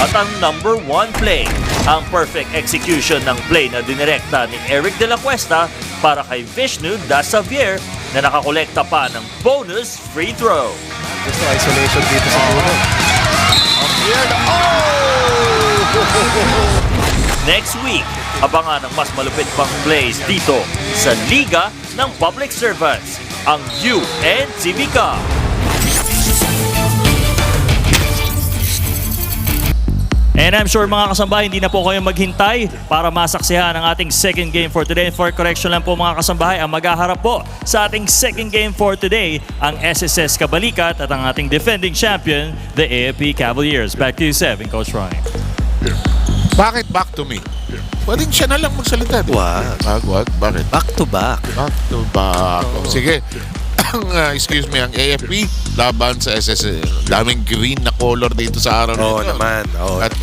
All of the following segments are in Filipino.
At ang number 1 play, ang perfect execution ng play na dinirekta ni Eric De La Cuesta para kay Vishnu Das Xavier na nakakolekta pa ng bonus free throw. Gusto isolation dito sa dulo. Next week, abangan ang mas malupit pang plays dito sa Liga ng Public Servants, ang UNTV Cup. And I'm sure mga kasambahay, hindi na po kayo maghintay para masaksihan ang ating second game for today. For correction lang po mga kasambahay, ang maghaharap po sa ating second game for today, ang SSS Kabalikat at ang ating defending champion, the AFP Cavaliers. Back to you, Seb and Coach Ronnie. Bakit back to me? Pwedeng siya na lang magsalita. Wag. Bakit? Back to back. Back to back. Sige. Excuse me, ang AFP laban sa SSS. Daming green na color dito sa araw na ito. Naman. At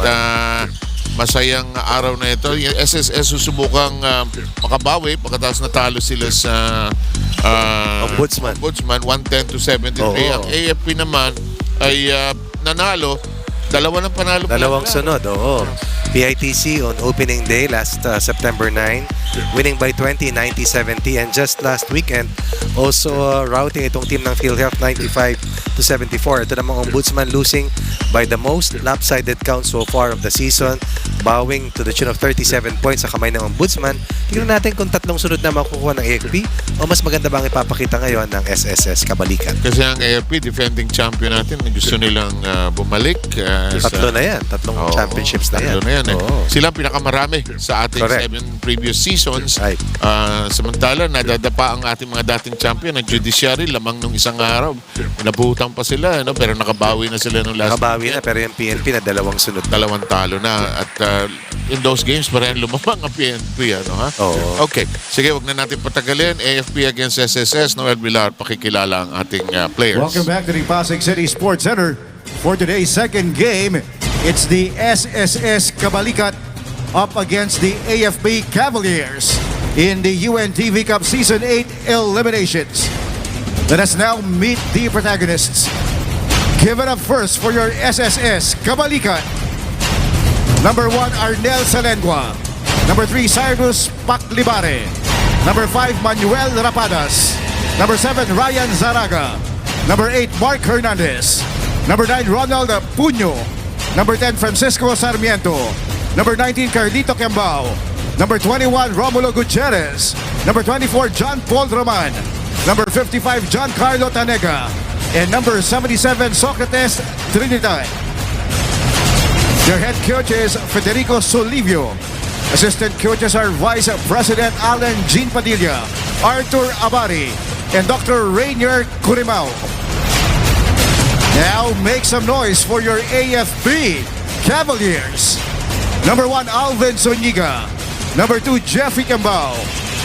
masayang araw na ito. Yung SSS susubukang makabawi pagkatapos natalo sila sa Ombudsman 110-73. Ang AFP naman ay nanalo. Dalawang panalo. Dalawang sunod, oo. PITC on opening day last September 9, winning by 20, 90-70. And just last weekend, also routing itong team ng PhilHealth 95-74. Ito namang Ombudsman losing by the most lopsided count so far of the season, bowing to the tune of 37 points sa kamay ng Ombudsman. Tingnan natin kung tatlong sunod na makukuha ng AFP o mas maganda bang ipapakita ngayon ng SSS Kabalikat. Kasi ang AFP, defending champion natin, gusto nilang bumalik. Tatlo na yan. Tatlong championships na yan. Tatlo na yan. Sila ang pinakamarami sa ating 7 previous seasons. Right. Samantala, nadadapa ang ating mga dating champion ng judiciary lamang nung isang araw. Nabuhutang pa sila, no? Pero nakabawi na sila nung last Nakabawi na, pero yung PNP na dalawang sunod. Dalawang talo na. At in those games, parang lumamang ang PNP. Ano, ha? Oo. Okay. Sige, wag na natin patagalin. AFP against SSS. Noel Villar, pakikilala ang ating players. Welcome back to the Pasig City Sports Center. For today's second game, it's the SSS Kabalikat up against the AFP Cavaliers in the UNTV Cup Season 8 eliminations. Let us now meet the protagonists. Give it up first for your SSS Kabalikat. Number 1, Arnel Salengua. Number 3, Cyrus Paclibare. Number 5, Manuel Rapadas. Number 7, Ryan Zaraga. Number 8, Mark Hernandez. Number 9, Ronald Puño. Number 10, Francisco Sarmiento. Number 19, Carlito Cambao. Number 21, Romulo Gutierrez. Number 24, John Paul Roman. Number 55, John Carlo Tanega. And number 77, Socrates Trinidad. Their head coach is Federico Solivio. Assistant coaches are Vice President Alan Jean Padilla, Arthur Abari, and Dr. Rainier Curimao. Now make some noise for your AFP Cavaliers. Number 1, Alvin Zuniga. Number 2, Jeffrey Cambao.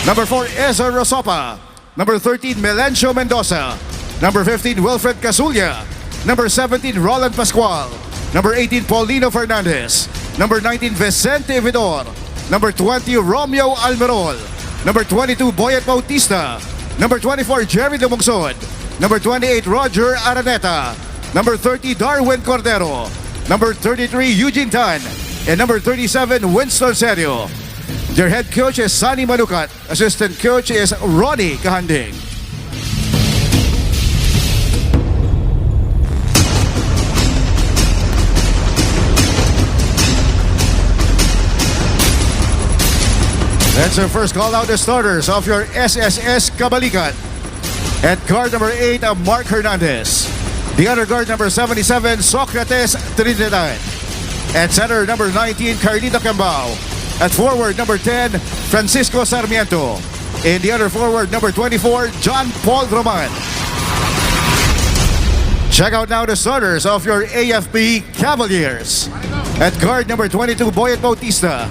Number 4, Ezra Rosopa. Number 13, Melencio Mendoza. Number 15, Wilfred Casulla. Number 17, Roland Pascual. Number 18, Paulino Fernandez. Number 19, Vicente Vidor. Number 20, Romeo Almerol. Number 22, Boyet Bautista. Number 24, Jerry Lumungsod. Number 28, Roger Araneta. Number 30, Darwin Cordero. Number 33, Eugene Tan. And number 37, Winston Serio. Their head coach is Sunny Manukat. Assistant coach is Ronnie Kahanding. Let's first call out the starters of your SSS Kabalikat. At guard number 8, Mark Hernandez. The other guard number 77, Socrates Trinidad. At center number 19, Carlito Cambao. At forward number 10, Francisco Sarmiento. And the other forward number 24, John Paul Roman. Check out now the starters of your AFP Cavaliers. At guard number 22, Boyet Bautista.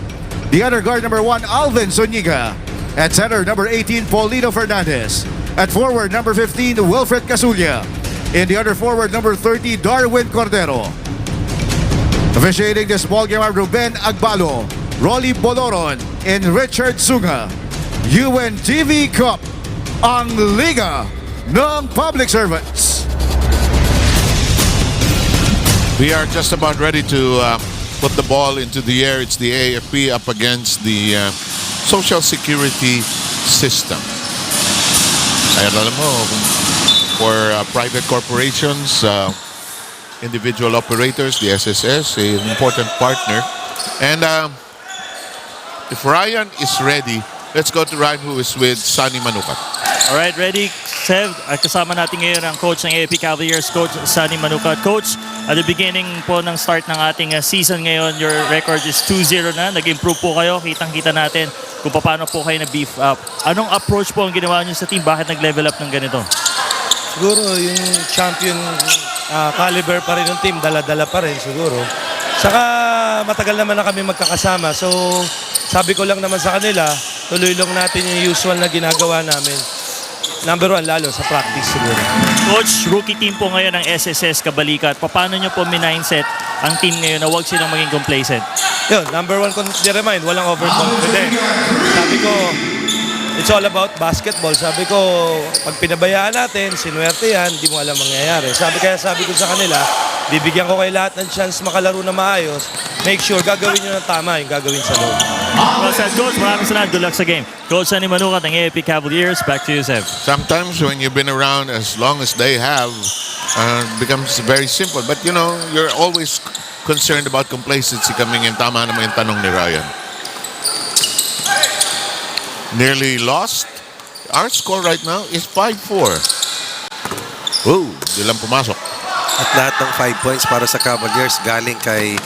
The other guard number 1, Alvin Zuniga. At center number 18, Paulino Fernandez. At forward number 15, Wilfred Casulla. And the other forward number 30, Darwin Cordero. Officiating this ball game are Ruben Agbalo, Rolly Boloron, and Richard Sunga. UNTV Cup, ang Liga ng Public Servants. We are just about ready to put the ball into the air. It's the AFP up against the Social Security System. Kaya alam mo, for private corporations, individual operators, the SSS, an important partner. And if Ryan is ready, let's go to Ryan, who is with Sunny Manukat. Alright, ready, Sev? At kasama natin ngayon ang coach ng AFP Cavaliers, Coach Sunny Manukat. Coach, at the beginning po ng start ng ating season ngayon, your record is 2-0 na. Nag-improve po kayo. Kitang-kita natin kung paano po kayo na-beef up. Anong approach po ang ginawa niyo sa team? Bakit nag-level up ng ganito? Siguro yung champion caliber pa rin ng team, dala-dala pa rin siguro. Saka matagal naman na kami magkakasama. So sabi ko lang naman sa kanila, tuloy lang natin yung usual na ginagawa namin. Number 1 lalo sa practice siguro. Coach, rookie team po ngayon ng SSS Kabalikat. Paano nyo po mindset ang team ngayon na huwag silang maging complacent? Yun, number 1 remind, walang overconfident. Sabi ko, it's all about basketball. Sabi ko, pag pinabayaan natin, sinuwerte yan, hindi mo alam mangyayari. Sabi ko sa kanila, bibigyan ko kayo lahat ng chance makalaro na maayos. Make sure, gagawin nyo ng tama yung gagawin sa loob. Well said, Coach. Maraming salamat. Good luck sa game. Coach Sunny Manukat ng AFP Cavaliers. Back to you, Sev. Sometimes when you've been around as long as they have, it becomes very simple. But you know, you're always concerned about complacency coming in. Tama naman yung tanong ni Ryan. Nearly lost. Our score right now is 5-4. Ooh, di lang pumasok. At lahat ng 5 points para sa Cavaliers galing kay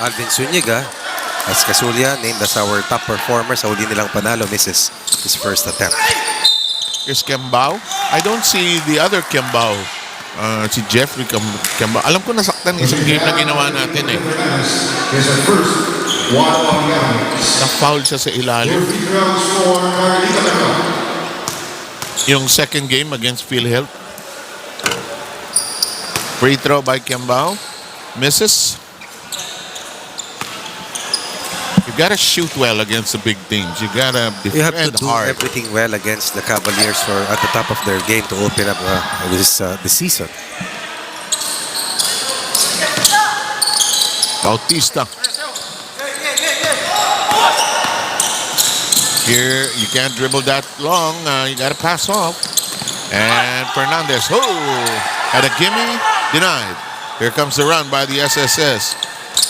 Alvin Zuniga. As Casulia, named as our top performer sa huli nilang panalo, misses his first attempt. Here's Kembao. I don't see the other Kembao. Si Jeffrey Kembao. Alam ko nasaktan isang game na ginawa natin eh. Na-foul siya sa ilalim. Yung second game against PhilHealth. Free throw by Kembao. Misses. You gotta shoot well against the big teams. You gotta You have to defend do hard. everything well against the Cavaliers for at the top of their game to open up the season. Bautista. Here, you can't dribble that long. You gotta pass off. And Fernandez, had a gimme, denied. Here comes the run by the SSS.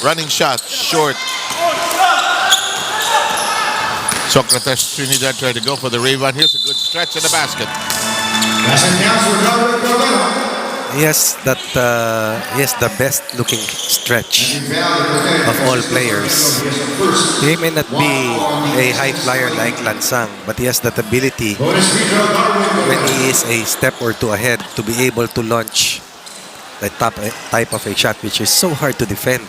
Running shot, short. Socrates Trinidad tried to go for the rebound. Here's a good stretch in the basket. Yes, the best looking stretch of all players. He may not be a high flyer like Lansang, but he has that ability when he is a step or two ahead to be able to launch that type of a shot, which is so hard to defend.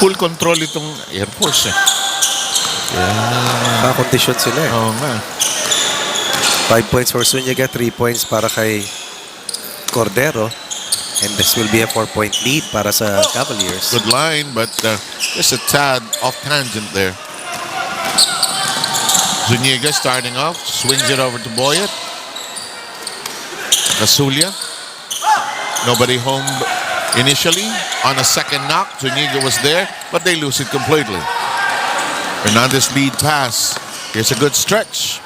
Full control itong Air Force eh. Makakondisyon sila eh. Oo nga. 5 points for Zuniga, 3 points para kay Cordero. And this will be a 4-point lead para sa Cavaliers. Good line, but just a tad off tangent there. Zuniga starting off, swings it over to Boyet. Casulia. Nobody home initially. On a second knock, Zuniga was there, but they lose it completely. Fernandez lead pass. Here's a good stretch.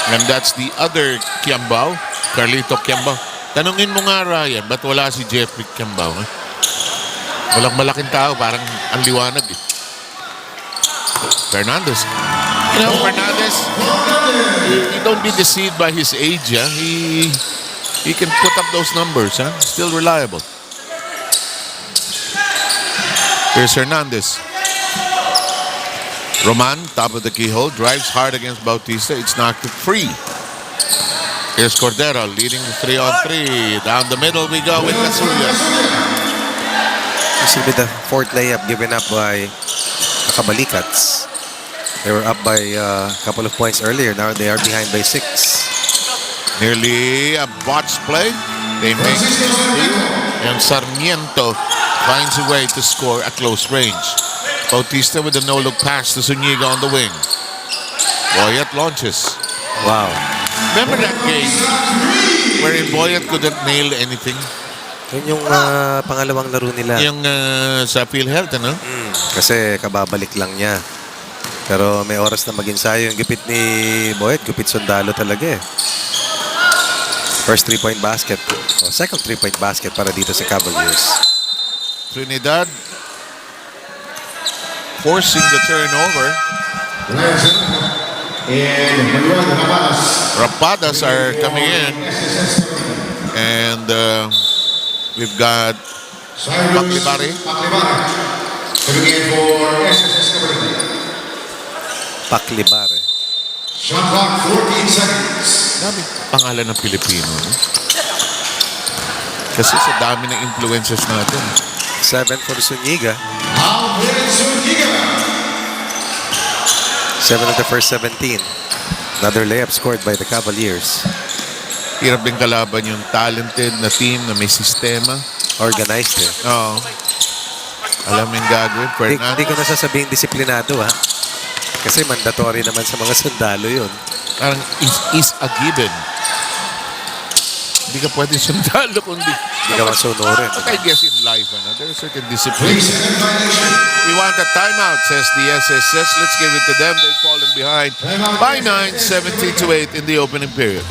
And that's the other Kembao, Carlito Kembao. Tanungin mo nga, Ryan, ba't wala si Jeffrey Kembao? Eh? Walang malaking tao, parang ang liwanag eh. Fernandez. You know, Fernandez, you don't be deceived by his age. Yeah? He can put up those numbers. Huh? Still reliable. Here's Hernandez. Roman, top of the keyhole, drives hard against Bautista. It's knocked free. Here's Cordero leading the 3-on-3. Down the middle we go with Casulia. You see with the fourth layup given up by the Kabalikats. They were up by a couple of points earlier. Now they are behind by 6. Nearly a botched play. They make it steal, and Sarmiento finds a way to score at close range. Bautista with a no-look pass to Zuniga on the wing. Boyet launches. Wow. Remember that game where Boyet couldn't nail anything? Yun yung pangalawang laro nila. Yung sa PhilHealth, ano? Kasi kababalik lang niya. Pero may oras na mag-ensayo. Yung gupit ni Boyet, gupit sundalo talaga eh. First 3-point basket. Second 3-point basket para dito sa Cavaliers. Trinidad forcing the turnover. Rapadas are coming in. And we've got Paklibari. Paklibare. Shot clock 14 seconds. Dami pangalan ng Pilipino. No? Kasi sa dami ng influences natin. 7 for Zuniga. Alvin Zuniga. 7 of the first 17. Another layup scored by the Cavaliers. Hirap din kalaban yung talented na team na may sistema. Organized eh. Oo. Alam mo yung gagawin. Hindi ko nasasabing disiplinado ha. Kasi mandatory naman sa mga sundalo yun. Parang is a given. Hindi ka pwede sundalo kundi Hindi ka masunurin. But I guess in life, there are certain disciplines. We want a timeout, says the SSS. Let's give it to them. They've fallen behind by 9, 17-8 in the opening period.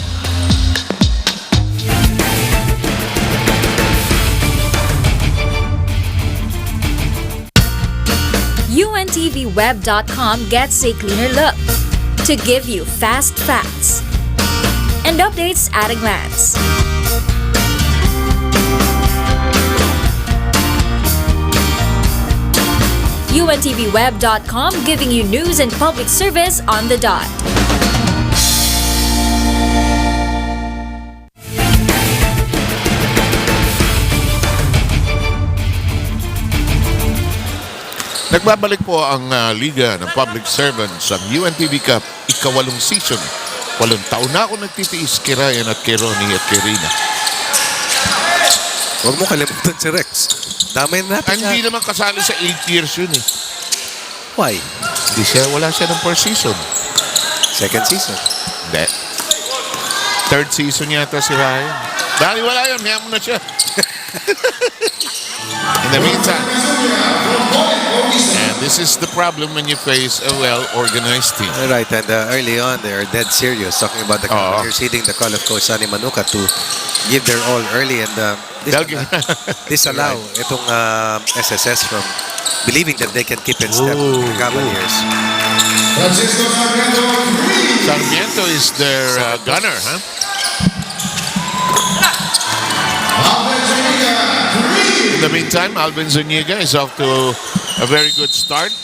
UNTVweb.com gets a cleaner look to give you fast facts and updates at a glance. UNTVweb.com giving you news and public service on the dot. Nagbabalik po ang Liga ng Public Servants, ang UNTV Cup, ika-8 season. 8 taon na ako nagtitiis kay Ryan at kay Ronnie at kay Rina. Huwag mo kalimutan si Rex. Damay na natin Hindi naman kasali sa 8 years yun eh. Why? Wala siya ng first season. Second season. Hindi. Third season yata si Ryan. Dahil wala yun, kaya mo na siya. In the meantime, and this is the problem when you face a well-organized team. All right, and early on, they are dead serious talking about the Cavaliers heeding the call of Coach Sonny Manuka to give their all early and disallow itong SSS from believing that they can keep in step with the Cavaliers. Sarmiento is their gunner, huh? In the meantime, Alvin Zuniga is off to a very good start.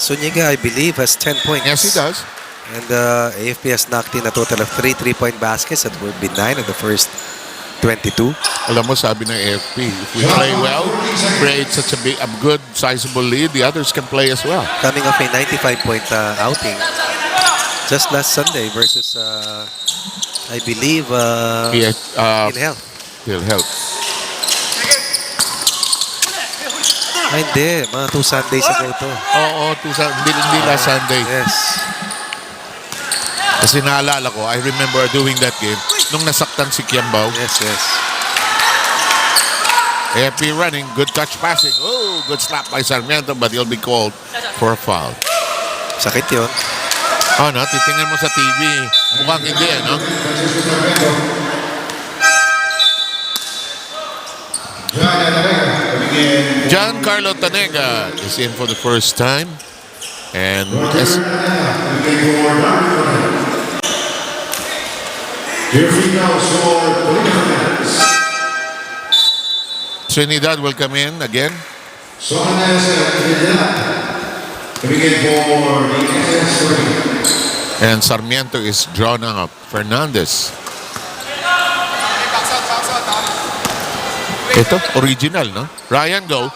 Zuniga, I believe, has 10 points. Yes, he does. And AFP has knocked in a total of 3 3-point baskets. That would be 9 of the first 22. Alam mo, sabi ng AFP, if we play well, create such a good, sizable lead, the others can play as well. Coming off a 95-point outing just last Sunday versus, I believe, PhilHealth. Ay, hindi. Mga 2 Sundays ago to. Oo, hindi last Sunday. Yes. Kasi naalala ko, I remember doing that game nung nasaktan si Kiambao. Yes, yes. AFP running, good touch passing. Oh, good slap by Sarmiento, but he'll be called for a foul. Sakit yun. Oh, no? Titingnan mo sa TV. Mukhang hindi, no? Giancarlo Tanega is in for the first time. And Trinidad will come in again. And Sarmiento is drawn up. Fernandez. Ito, original, no? Ryan, go.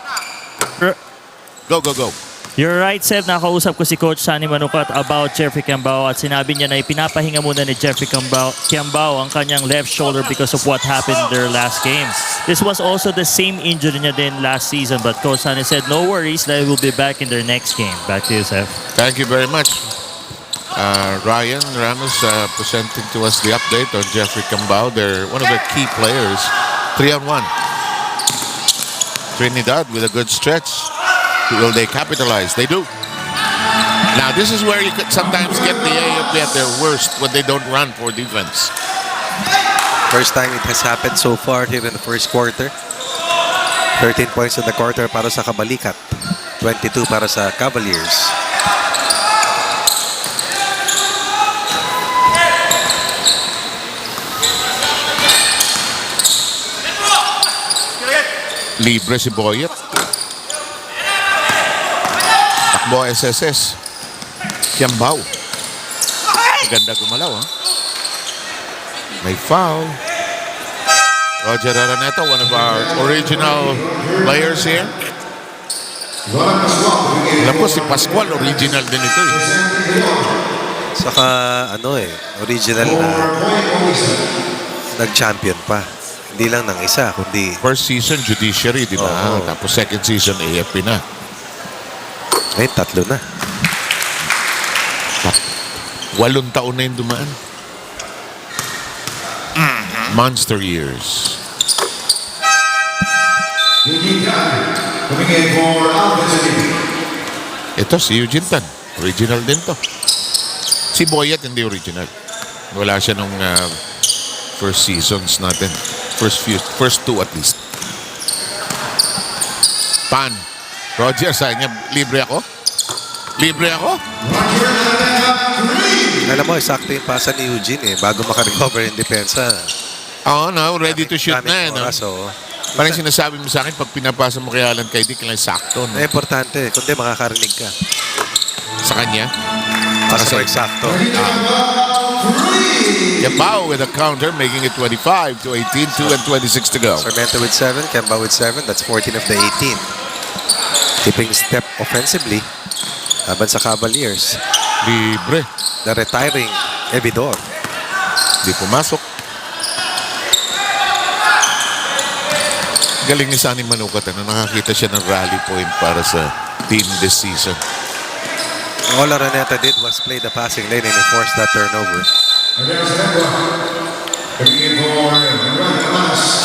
Go. You're right, Seb. Nakausap ko si Coach Sonny Manuka about Jeffrey Kiambao at sinabi niya na ipinapahinga muna ni Jeffrey Kiambao ang kanyang left shoulder because of what happened in their last game. This was also the same injury niya din last season, but Coach Sonny said no worries, they will be back in their next game. Back to you, Seb. Thank you very much. Ryan Ramos presenting to us the update on Jeffrey Cambao. They're one of their key players. 3-on-1. Trinidad with a good stretch. Will they capitalize? They do. Now, this is where you could sometimes get the AFP at their worst when they don't run for defense. First time it has happened so far here in the first quarter. 13 points in the quarter para sa Kabalikat. 22 para sa Cavaliers. Libre si Boyet. Takbo SSS. Kiambao. Maganda gumalaw, ha? May foul. Roger Araneta, one of our original players here. Alam ko si Pascual, original din ito eh. Saka original na nag-champion pa. Hindi lang ng isa, kundi First season, judiciary, di ba? Oo. Tapos second season, AFP na. ay 3 na. 8 taon na yung dumaan. Monster years. Ito si Eugene Tan. Original din to. Si Boyet hindi original. Wala siya nung first seasons natin. First two at least. Pan. Roger, sabi niya, libre ako? Libre ako? Alam mo, sakto yung pasa ni Eugene bago makarecover yung depensa. Oo, no, ready to shoot na eh. No? Oras, Parang sinasabi mo sa akin, pag pinapasa mo kay Alan kay Dick lang sakto. No? importante, kundi makakarinig ka. Sa kanya. Para sa eksakto. Kabao with a counter, making it 25 to 18, 2 and 26 to go. Sarmiento with 7, Kemba with 7. That's 14 of the 18. Keeping step offensively. Laban sa Cavaliers. Libre. The retiring Evidor. Di pumasok. Galing ni Sunny Manukat na nakakita siya ng rally point para sa team this season. All Araneta did was play the passing lane and he forced that turnover.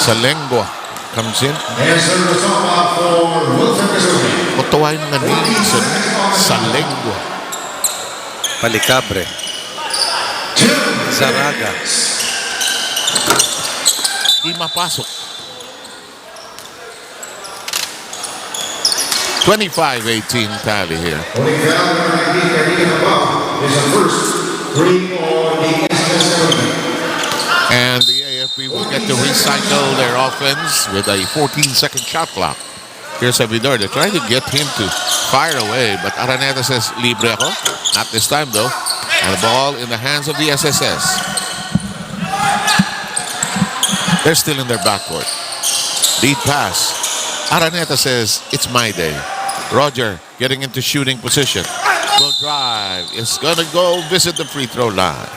Salengua comes in. Ottawa yung mga names. Salengua. Palicabre. Zaraga. Di mapasok. 25-18 tally here. And the AFP will get to recycle their offense with a 14-second shot clock. Here's Evidor. They're trying to get him to fire away, but Araneta says, libre ako. Not this time, though. And the ball in the hands of the SSS. They're still in their backcourt. Lead pass. Araneta says, it's my day. Roger getting into shooting position. Will drive. It's going to go visit the free throw line.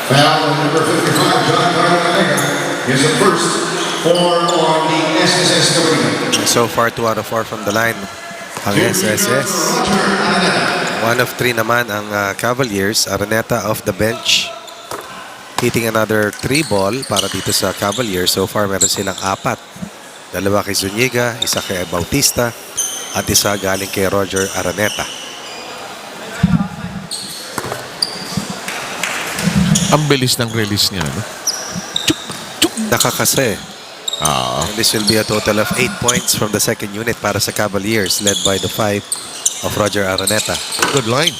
Foul number 55, John Kabalikat, is the first for on the SSS Kabalikat. So far, 2 out of 4 from the line. Ang SSS. 1 of 3 naman ang Cavaliers. Araneta off the bench. Hitting another 3 ball para dito sa Cavaliers. So far, meron silang 4. 2 kay Zuniga, 1 kay Bautista, at 1 galing kay Roger Araneta. Ang bilis ng release niya, no? Nakakase. And this will be a total of 8 points from the second unit para sa Cavaliers, led by the 5 of Roger Araneta. Good line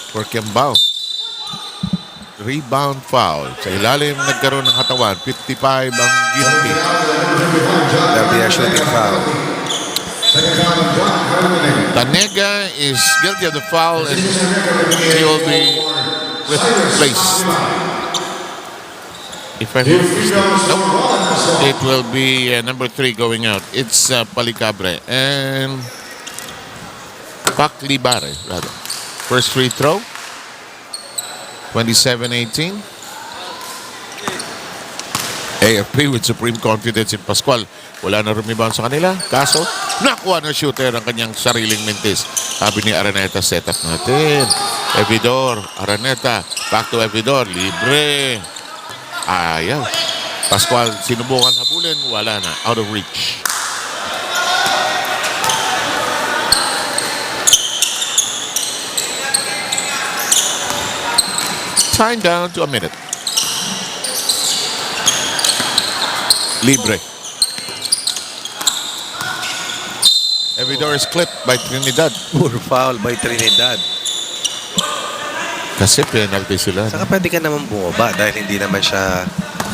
for Kembao. Rebound foul. Sa ilalim nagkaroon ng katawan. 55 ang guilty. That'll be a shooting foul. Tanega is guilty of the foul and he will be replaced. If I'm not mistaken. Nope. It will be number 3 going out. It's Palicabre and Paclibare, rather. First free throw. 27-18. AFP with supreme confidence in Pascual. Wala na rebound sa kanila. Kaso, nakuha ng shooter ang kanyang sariling mintis. Sabi ni Araneta, set up natin. Evidor, Araneta, back to Evidor, libre. Ayaw. Pascual, sinubukan habulin, wala na. Out of reach. Time down to a minute. Libre. Evidor is clipped by Trinidad. Poor foul by Trinidad. Kasi penalty sila. Saka pwede ka naman bumaba dahil hindi naman siya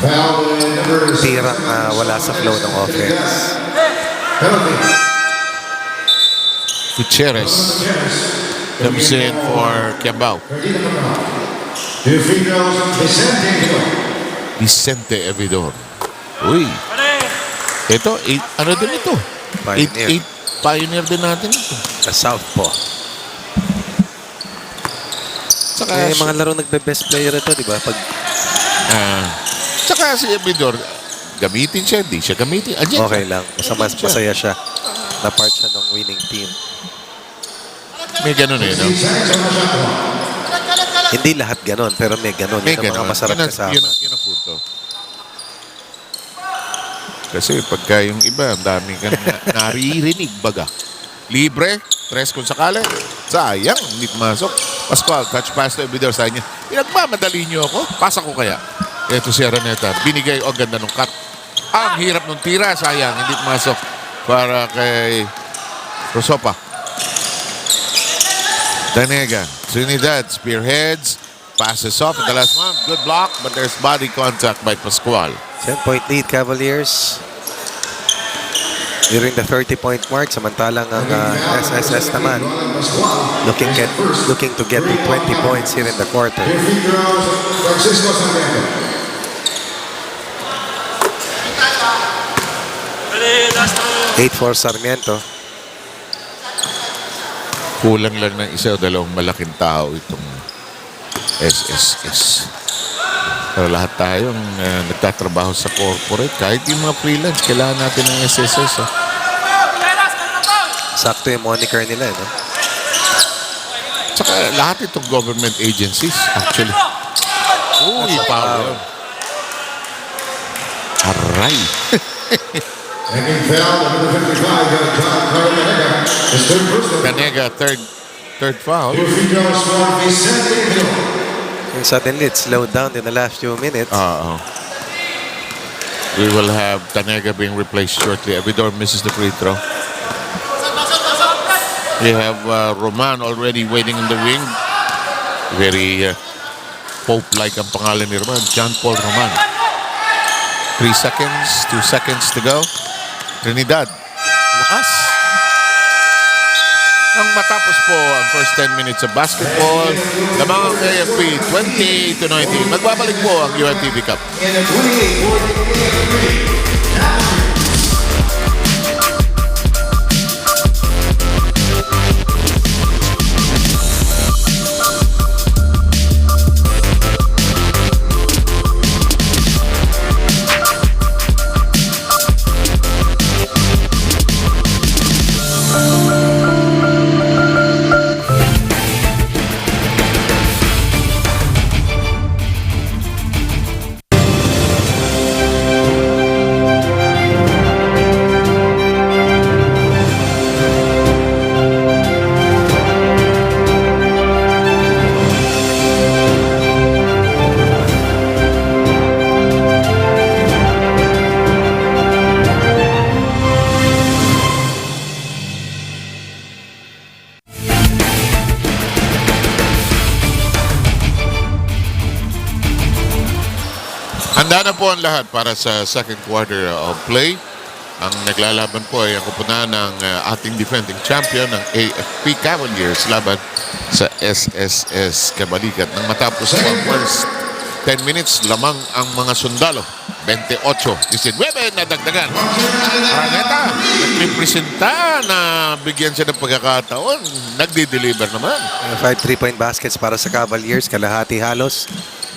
Foul in number 6. tirang wala sa flow ng offense. Penalty. Gutierrez comes in for Kiambao. Two free throws, Vicente. Vicente Evidor. Uy. Ito, ano din ito? Pioneer. 8 Pioneer din natin ito. Sa Southpaw. Saka, May mga laro nagbe-best player ito, di ba? Pag saka si Evidor, gamitin siya, hindi siya gamitin. okay lang. Mas masaya siya na part siya ng winning team. May ganun eh, no? Hindi lahat ganon, pero may ganon. May Yun ang mga ganun. masarap kasama. Yun ang punto. Kasi pagka yung iba, ang dami kang naririnig baga. Libre, tres kung sakali. Sayang, hindi pumasok. Pascual, touch pass to Evidor sa niya. Pinagmamadali niyo ako, pasa ko kaya. Ito si Araneta, binigay o ganda nung cut. Ang hirap nung tira, sayang, hindi pumasok para kay Rosopa. Danega, Trinidad, spearheads, passes off at the last one. Good block, but there's body contact by Pascual. 10-point lead, Cavaliers. Nearing the 30-point mark, samantalang ang SSS naman looking to get to 20 points here in the quarter. Two free throws, Francisco Sarmiento. 8-4 Sarmiento. Kulang lang ng isa o dalawang malaking tao itong SSS. Pero lahat tayong nagtatrabaho sa corporate, kahit yung mga freelance, kailangan natin ng SSS. Sakto yung moniker nila, no? Saka lahat itong government agencies, actually. Uy, power. Aray. Taking foul, number 55, John Carl Danega. His third personal. Danega, third foul. Two free throws for Vicente. And suddenly it slowed down in the last few minutes. We will have Danega being replaced shortly. Evidor misses the free throw. We have Roman already waiting in the wing. Very Pope-like ang pangalan ni Roman. John Paul Roman. 3 seconds, 2 seconds to go. Trinidad. Lakas. Nang matapos po ang first 10 minutes of basketball, lamang ang AFP 20-19. Magbabalik po ang UNTV Cup. In the 28-14. Handa na po ang lahat para sa second quarter of play. Ang naglalaban po ay ang kupunan ng ating defending champion ng AFP Cavaliers laban sa SSS Kabalikat. Nang matapos po ang first 10 minutes, lamang ang mga sundalo. 28-19 na dagdagan. Araneta, nagpipresenta na bigyan siya ng pagkakataon. Nagdi-deliver naman. 5 3-point baskets para sa Cavaliers, kalahati halos.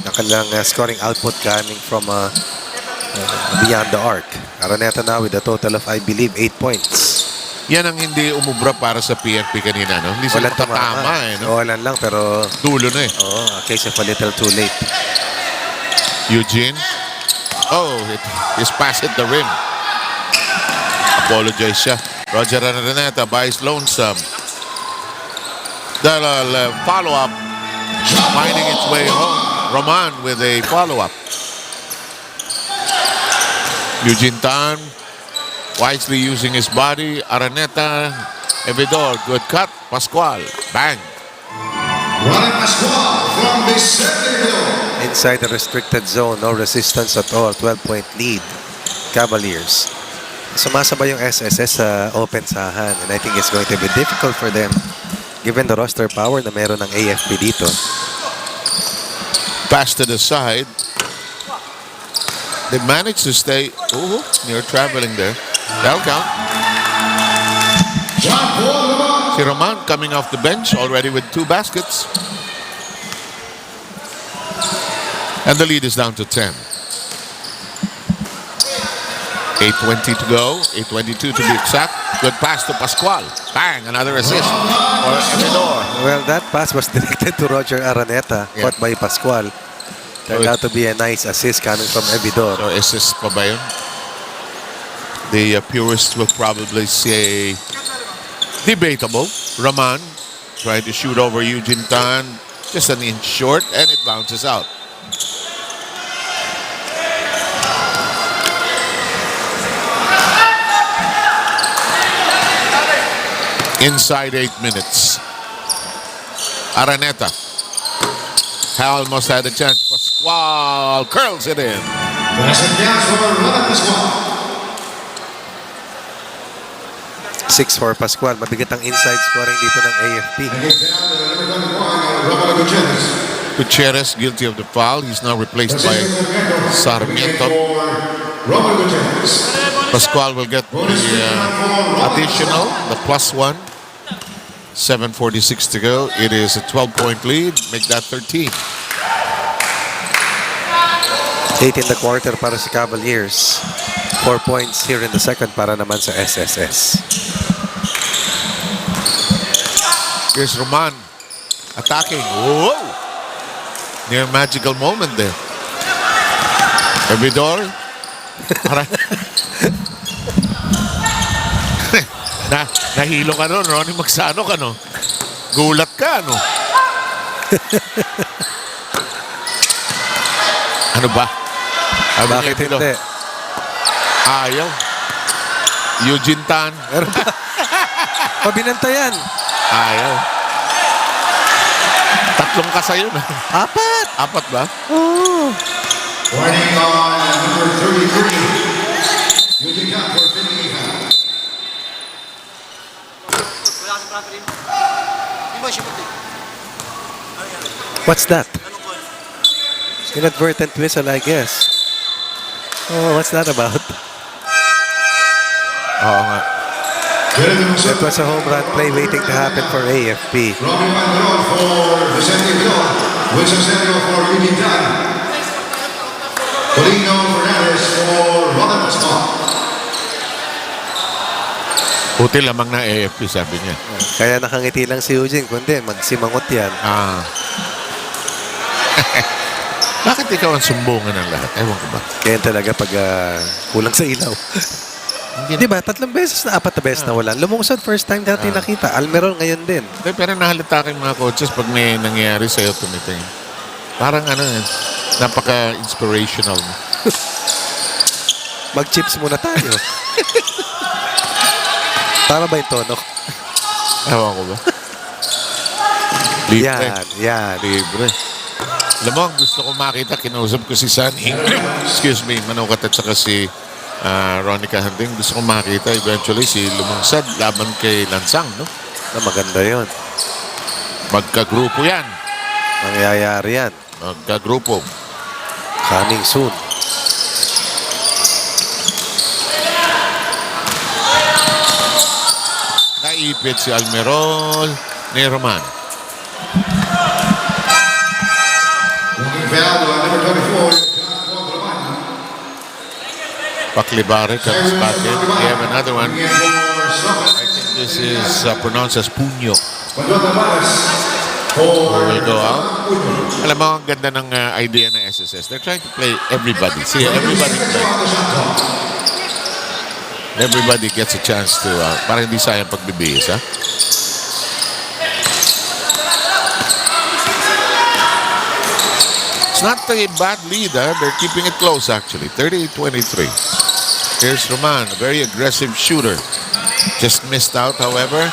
Ang kanilang scoring output coming from beyond the arc. Araneta now with a total of, I believe, 8 points. Yan ang hindi umubra para sa PNP kanina, no? Hindi sila Walang tumama. tatama, no? Walang lang, pero Dulo na eh. a case of a little too late. Eugene. Oh, his pass hit the rim. Apologize siya. Roger Araneta buys lonesome. The follow-up. Finding its way home. Roman with a follow-up. Eugene Tan wisely using his body. Araneta. Evidor. Good cut. Pascual. Bang. Ronald Pascual from Vicenteville. Inside the restricted zone, no resistance at all. 12-point lead. Cavaliers. Sumasabay yung SSS sa open sahan, and I think it's going to be difficult for them given the roster power na meron ng AFP dito. Pass to the side. They managed to stay near traveling there. That'll count. Si Roman coming off the bench already with 2 baskets. And the lead is down to 10. 8:20 to go. 8:22 to be exact. Good pass to Pascual. Bang! Another assist for Evidor. Well, that pass was directed to Roger Araneta, Yeah. caught by Pascual. Turned out to be a nice assist coming from Evidor. So assist pa ba yun? The purists will probably say debatable. Raman trying to shoot over Eugene Tan. Just an inch short and it bounces out. Inside 8 minutes. Araneta. Almost had a chance. Pascual curls it in. Second chance for Ronald Pascual. 6 for Pascual. Mabigat ang inside scoring dito ng AFP. Against down to number 21, Romano Gutierrez. Gutierrez guilty of the foul. He's now replaced by Sarmiento. For Romano Gutierrez. Pascual will get the additional, the +1. 7:46 to go. It is a 12-point lead. Make that 13. 8 in the quarter para sa Cavaliers. 4 points here in the second para naman sa SSS. Here's Roman attacking. Whoa! Near magical moment there. Evidor. Nahilo ka nun, Ronnie Magsano ka, no? Gulat ka, no? Ano ba? Bakit hindi? Ayaw. Eugene Tan. Pabinantayan. Ayaw. Tatlong kasayo na. 4. 4 ba? Oh. Warning on number 33. Eugene Tan for taking a foul. What's that? Inadvertent whistle, I guess. Oh, what's that about? Oo nga. That was a home run play waiting to happen for AFP. Robin Mandron for Vicenteville. Wilson Samuel for Eugene Tan. Polino Fernandez for Ronald Pascual. Buti lamang na AFP, sabi niya. Kaya nakangiti lang si Eugene, kundi magsimangot yan. Bakit ikaw ang sumbungan ng lahat? Ewan ko ba? Kaya talaga pag kulang sa ilaw. Di ba? 3 beses na, 4 na beses na wala. Lumungsod first time natin nakita. Almeron ngayon din. Pero nahalata kayong mga coaches pag may nangyayari sa'yo tumiting. Parang napaka-inspirational. Mag-chips muna tayo. Tama ba yung tono? Ewan ko ba? Libre. Yan. Libre. Alam mo, gusto ko makita, kinausap ko si Sunny. Excuse me, Manukat at saka si Ronica Handing. Gusto ko makita eventually si Lumungsad laban kay Lansang, no? Na maganda yon. Magkagrupo yan. Nangyayari yan. Magkagrupo. Coming soon. Naipit si Almerol ni Roman. Looking foul on number 24. Paklibare comes back in. We have another one. I think this is pronounced as Puño. Who will go out. Alam mo, ang ganda ng idea ng SSS. They're trying to play everybody. See, everybody play. Everybody gets a chance to, para hindi sayang pagbibihis, ha? It's not a bad lead, huh? They're keeping it close, actually. 38-23. Here's Roman, a very aggressive shooter. Just missed out, however.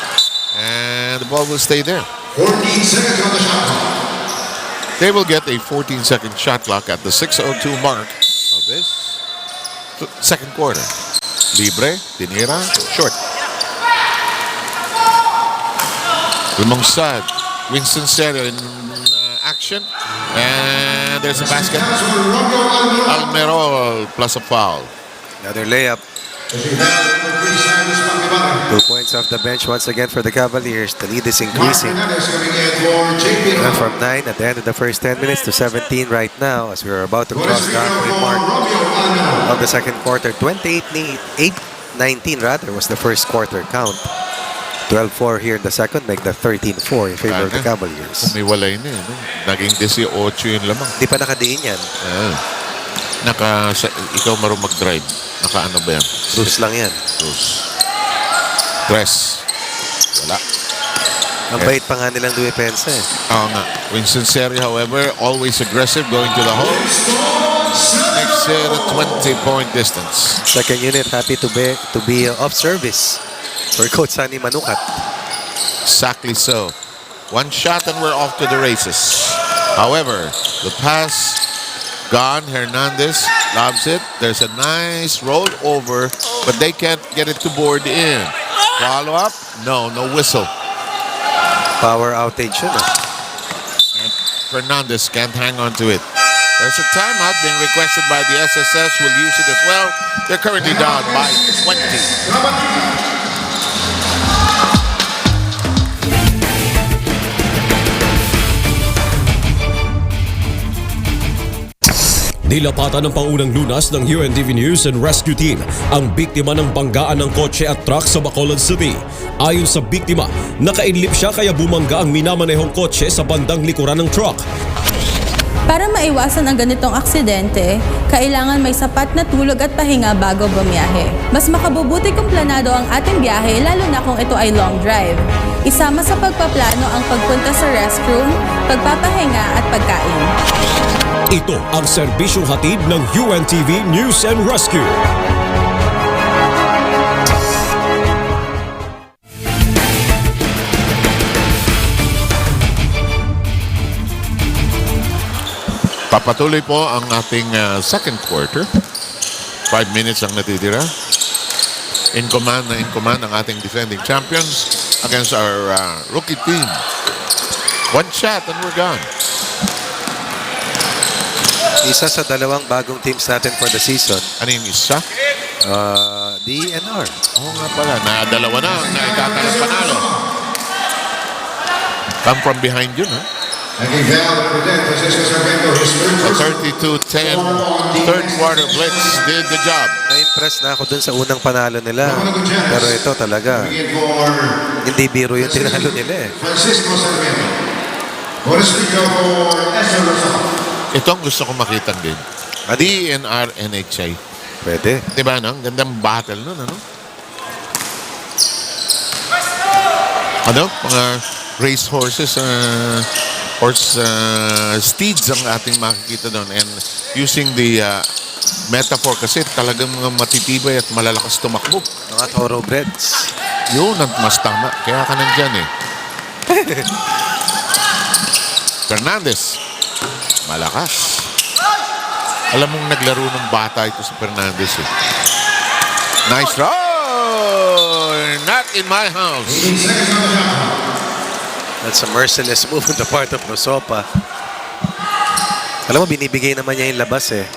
And the ball will stay there. 14 seconds on the shot clock. They will get a 14-second shot clock at the 6:02 mark of this second quarter. Libre, Tinira, short. Lumungsad, Winston Serra in action. And there's a basket. Almerol plus a foul. Another layup. 2 points off the bench once again for the Cavaliers. The lead is increasing. Went from 9 at the end of the first 10 minutes to 17 right now as we're about to cross the halfway mark of the second quarter. 28-19 rather was the first quarter count. 12-4 here in the second, make the 13-4 in favor of the Cavaliers. Umiwalay na yun. Naging 18 yung lamang. Di pa nakadiin yan. Ikaw marunong mag-drive. Naka-ano ba yan? Cruise lang yan. Cruise. Dress. Wala. Ang bait pa nga nilang dumepensa eh. Oo nga. Winston Serra, however, always aggressive, going to the hole. Makes it a 20-point distance. Second unit happy to be off service for Coach Sunny Manukat. Exactly so. One shot and we're off to the races. However, the pass gone. Hernandez lobs it. There's a nice roll over, but they can't get it to board in. Follow up? No whistle. Power outage yun eh. And Fernandez can't hang on to it. There's a timeout being requested by the SSS. Will use it as well. They're currently down by 20. Nilapatan ng paunang lunas ng UNTV News and Rescue Team ang biktima ng banggaan ng kotse at truck sa Bacolod City. Ayon sa biktima, nakaidlip siya kaya bumangga ang minamanehong kotse sa bandang likuran ng truck. Para maiwasan ang ganitong aksidente, kailangan may sapat na tulog at pahinga bago bumiyahe. Mas makabubuti kung planado ang ating biyahe lalo na kung ito ay long drive. Isama sa pagpaplano ang pagpunta sa restroom, pagpapahinga at pagkain. Ito ang serbisyong hatid ng UNTV News and Rescue. Papatuloy po ang ating second quarter. 5 minutes ang natitira. In command ang ating defending champions against our rookie team. One shot and we're gone. Isa sa dalawang bagong teams natin for the season. Ano yung isa? DNR. Oo nga pala. Dalawa na ang naitatalang panalo. Come from behind yun, ha? And he fouled number 10, Francisco Sarmiento, his The third 32-10 third quarter blitz did the job. Na-impress na ako dun sa unang panalo nila. Pero ito talaga, hindi biro yung tinalo nila eh. Francisco Sarmiento. For the speaker for SSS. Ito ang gusto kong makitang game. DNR NHI. Pwede. Diba, no? Gandang battle nun, ano? Ano? Mga race horses, steeds ang ating makikita doon. And using the metaphor kasi talagang mga matitibay at malalakas tumakbo. Mga thoroughbreds. Yun ang mas tama. Kaya ka nandyan eh. Fernandez. Malakas. Alam mong naglaro ng bata ito si Fernandez eh. Nice throw! Not in my house. That's a merciless move on the part of Nosopa. Alam mo, binibigay naman niya yung labas eh.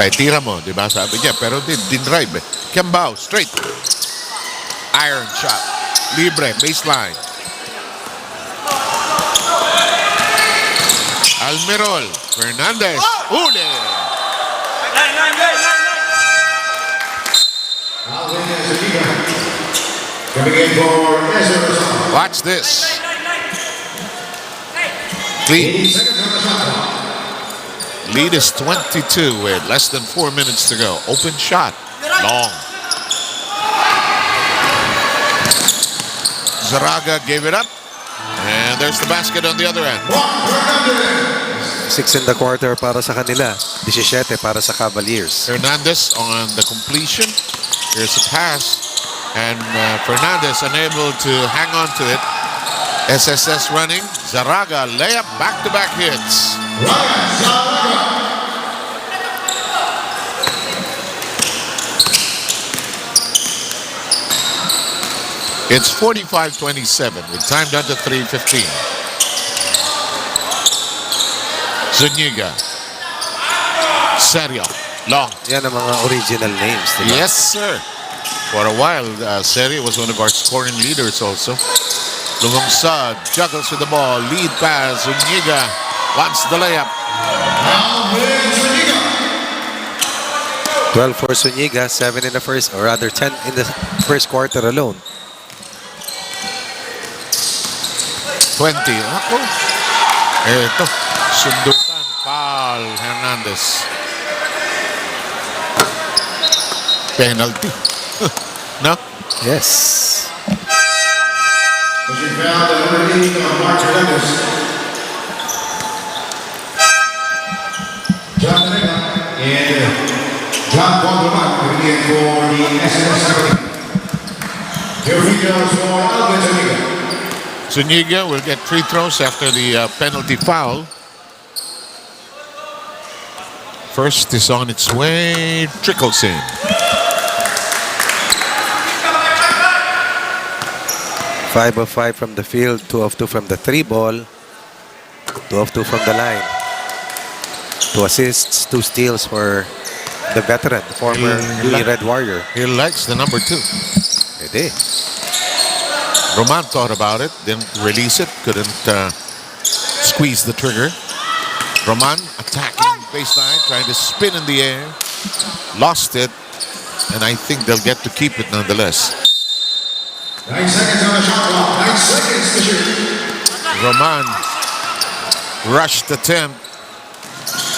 Ay, tira mo, di ba? Sabi niya, pero din drive eh. Kembao, straight. Iron shot. Libre, baseline. Almirol. Fernandez. Uli. Coming in for SSS. Watch this. Lead, 80 seconds on the shot clock. lead is 22 with less than 4 minutes to go. Open shot. Long. Zaraga gave it up. And there's the basket on the other end. 6 in the quarter para sa kanila. 17 para sa Cavaliers. Hernandez on the completion. Here's a pass. And Fernandez unable to hang on to it. SSS running. Zaraga layup, back-to-back hits. It's 45-27 with time down to 3:15. Zuniga. Serio. Long. Yan ang mga original names. Diba? Yes, sir. For a while, Serio was one of our scoring leaders also. Lumungsad juggles with the ball. Lead pass. Zuniga wants the layup. 12 for Zuniga, 7 in the first, or rather 10 in the first quarter alone. 20. Ako. Eto. Sundutan. Foul. Hernandez. Penalty. No? Yes. Pushing foul, the number 8 on Mark Hernandez. John Tanega and John Bondoman coming in for the SSS Cavalry. Your free throws for Alvin Zuniga. Zuniga will get free throws after the penalty foul. First is on its way. Trickles in. Five of 5 from the field, 2 of 2 from the 3 ball, 2 of 2 from the line. 2 assists, 2 steals for the veteran, former Red Warrior. He likes the number 2. Pwede. Roman thought about it, didn't release it, couldn't squeeze the trigger. Roman attacking baseline, trying to spin in the air, lost it, and I think they'll get to keep it nonetheless. 9 seconds on the shot clock. 9 seconds to shoot. Roman rushed attempt.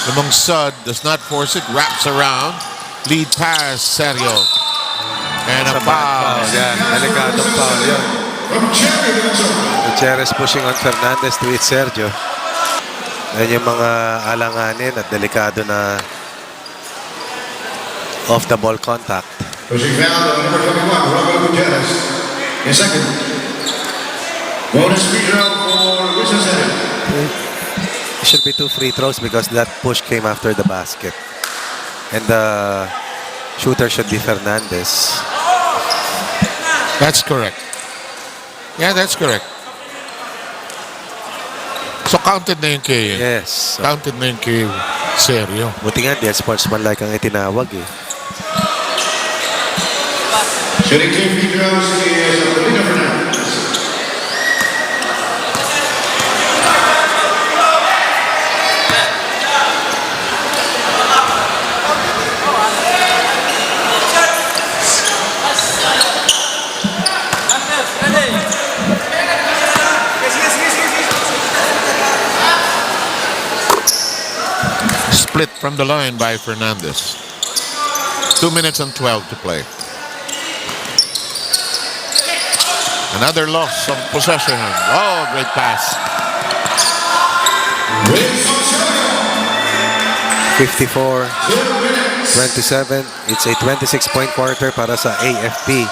Lumungsad does not force it, wraps around. Lead pass, Serio. And a foul. Yan, delikadong foul yun. From Cherry Minnesota. Gutierrez pushing on Fernandez to hit Sergio. Yan yung mga alanganin at delikado na off-the-ball contact. Pushing foul, the number 21, Robert Gutierrez. In second. Bonus free throw for Wilson Center. It should be 2 free throws because that push came after the basket. And the shooter should be Fernandez. That's correct. Yeah, that's correct. So counted na yung kay. Yes. Counted na yung kay Serio. Buti nga, di sportsman-like ang itinawag eh. Shooting 2 free throws is Kabalikat Fernandez. Split from the line by Fernandez. 2 minutes and 12 to play. Another loss of possession. Oh, great pass. 54-27. It's a 26-point quarter para sa AFP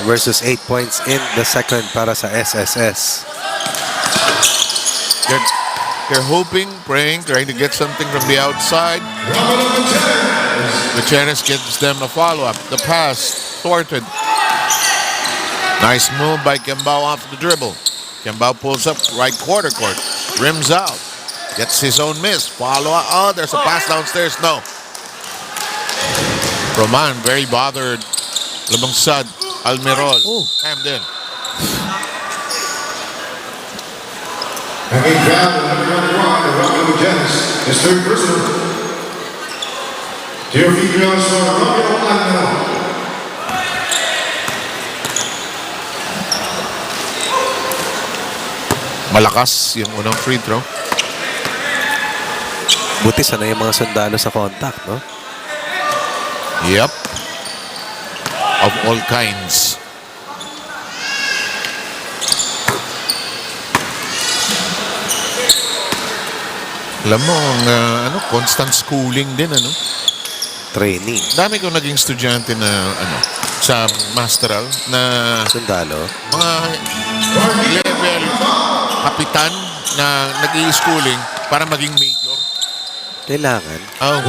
versus 8 points in the second para sa SSS. They're hoping, praying, trying to get something from the outside. Gutierrez gives them a follow-up. The pass thwarted. Nice move by Kembao off the dribble. Kembao pulls up right quarter court. Rims out. Gets his own miss. Follow-up. Oh, there's a pass downstairs. No. Roman very bothered. Lumungsad. Almirol. Hammed in. Again, foul, number 21, Romeo Gutierrez, his third personal. Dear females for Romeo Ano. Malakas yung unang free throw. Buti sana yung mga sundalo sa contact, no? Yep. Of all kinds. Alam mo, ang constant schooling din, Training. Dami kong naging estudyante na, sa masteral na Sundalo. mga level kapitan na nag-i-schooling para maging major. Kailangan. Oh,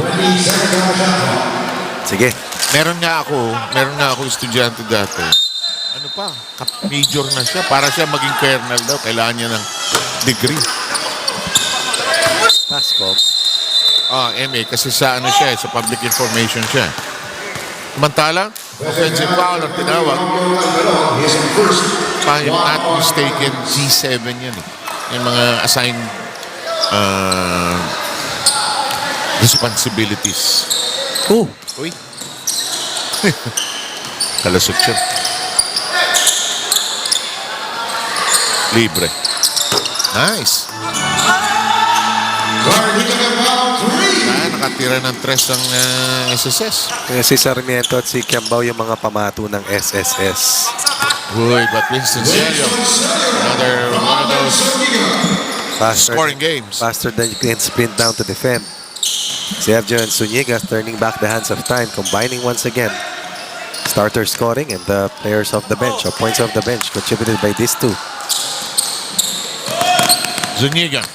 Sige. meron nga ako estudyante dati. Ano pa? Major na siya. Para siya maging colonel daw, kailangan niya ng degree. Pascom. MA kasi sa sa public information siya. Samantala, offensive foul ang tinawag. If I'm not mistaken, G7 yan eh. Yung mga assigned responsibilities. Oh. Uy. Kalasot siya. Libre. Nice. Nakatira ng tres ang SSS. Si Sarmiento at si Kiambao yung mga pamato ng SSS. Uy, but Winston Celio, another one of those scoring games. Faster than you can sprint down to defend. Sergio and Zuniga turning back the hands of time, combining once again. Starter scoring and the players off the bench, or points off the bench, contributed by these two. Zuniga.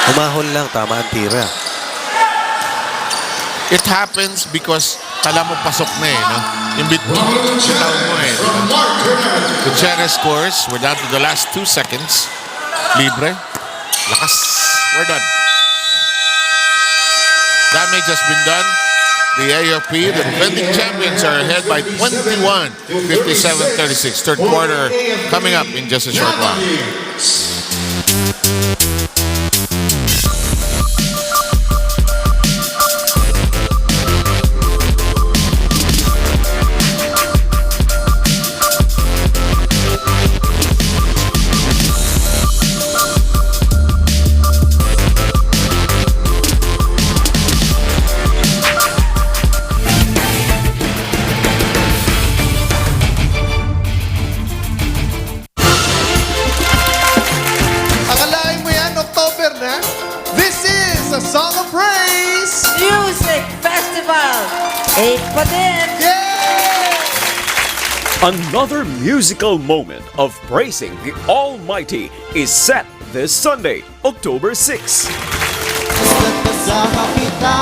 Umahon lang, tama ang tira. It happens because kala mo pasok na no? Yung bitaw mo diba? Gutierrez scores. We're down to the last 2 seconds. Libre. Lakas. We're done. Damage has been done. The AFP, the defending champions, are ahead by 21, 57-36. Third quarter coming up in just a short while. Akalain mo yan, October na? This is a song of praise! Music Festival! 8 pa din! Another musical moment of praising the Almighty is set this Sunday, October 6. Kasama kita,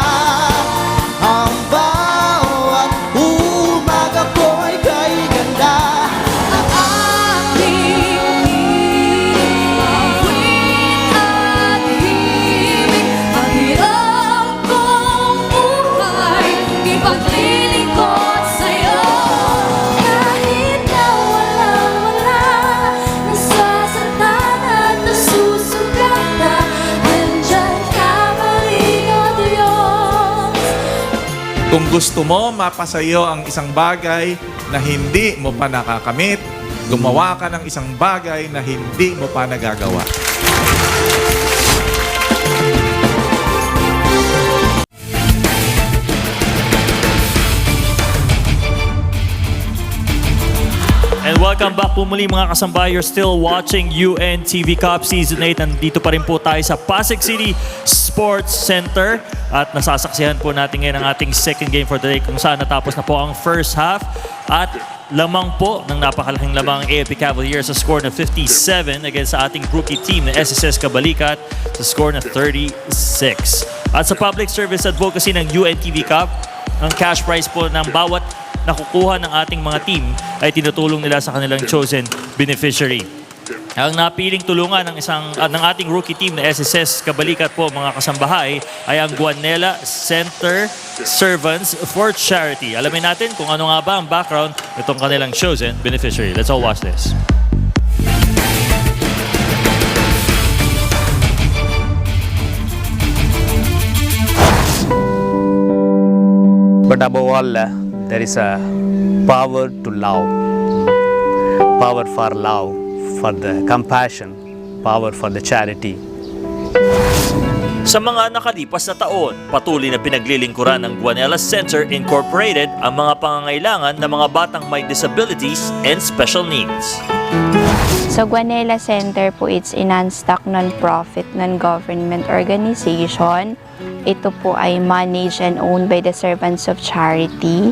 ang bawat umaga ko ay kay ganda. Ang aking awit at himig, ang hirap kong buhay, ipaglilingkod sa'yo. Kahit na walang-wala, nasasaktan at nasusugatan, nandyan ka pa rin, O Diyos. Kung gusto mo mapasayo ang isang bagay na hindi mo pa nakakamit, gumawa ka ng isang bagay na hindi mo pa nagagawa. And welcome back po muli mga kasambay. You're still watching UNTV Cup Season 8. Nandito pa rin po tayo sa Pasig City Sports Center. At nasasaksihan po natin ngayon ang ating second game for today kung saan natapos na po ang first half. At lamang po ng napakalaking lamang ang AFP Cavaliers sa score na 57 against sa ating rookie team na SSS Kabalikat sa score na 36. At sa public service advocacy ng UNTV Cup, ang cash prize po ng bawat nakukuha ng ating mga team ay tinutulong nila sa kanilang chosen beneficiary. Ang napiling tulungan ng ating rookie team na SSS Kabalikat po mga kasambahay ay ang Guanela Center Servants for Charity. Alamin natin kung ano nga ba ang background nitong kanilang chosen beneficiary. Let's all watch this. But above all, there is a power to love, power for love, for the compassion, power for the charity. Sa mga nakalipas na taon, patuloy na pinaglilingkuran ng Guanela Center Incorporated ang mga pangangailangan ng mga batang may disabilities and special needs. So Guanela Center po, it's a non-stock, non-profit, non-government organization. Ito po ay managed and owned by the servants of charity.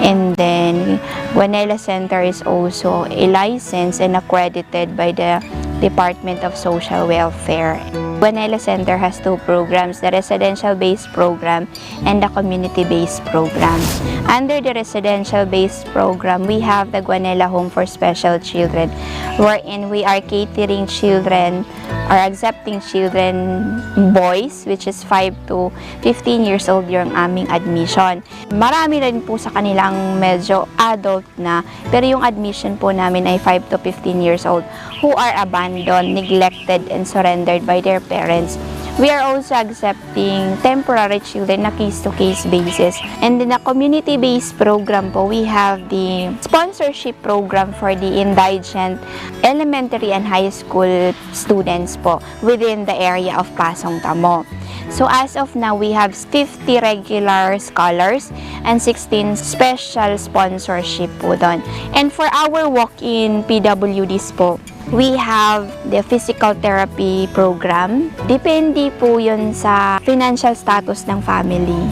And then Guanela Center is also a licensed and accredited by the Department of Social Welfare. Guanela Center has two programs, the residential-based program and the community-based program. Under the residential-based program, we have the Guanela Home for Special Children, wherein we are catering children or accepting children, boys, which is 5 to 15 years old yung aming admission. Marami rin po sa kanilang medyo adult na, pero yung admission po namin ay 5 to 15 years old who are abandoned, neglected, and surrendered by their parents. We are also accepting temporary children na case-to-case basis. And in the community-based program po, we have the sponsorship program for the indigent elementary and high school students po within the area of Pasong Tamo. So as of now, we have 50 regular scholars and 16 special sponsorship po doon. And for our walk-in PWDs po, we have the physical therapy program. Depende po yun sa financial status ng family.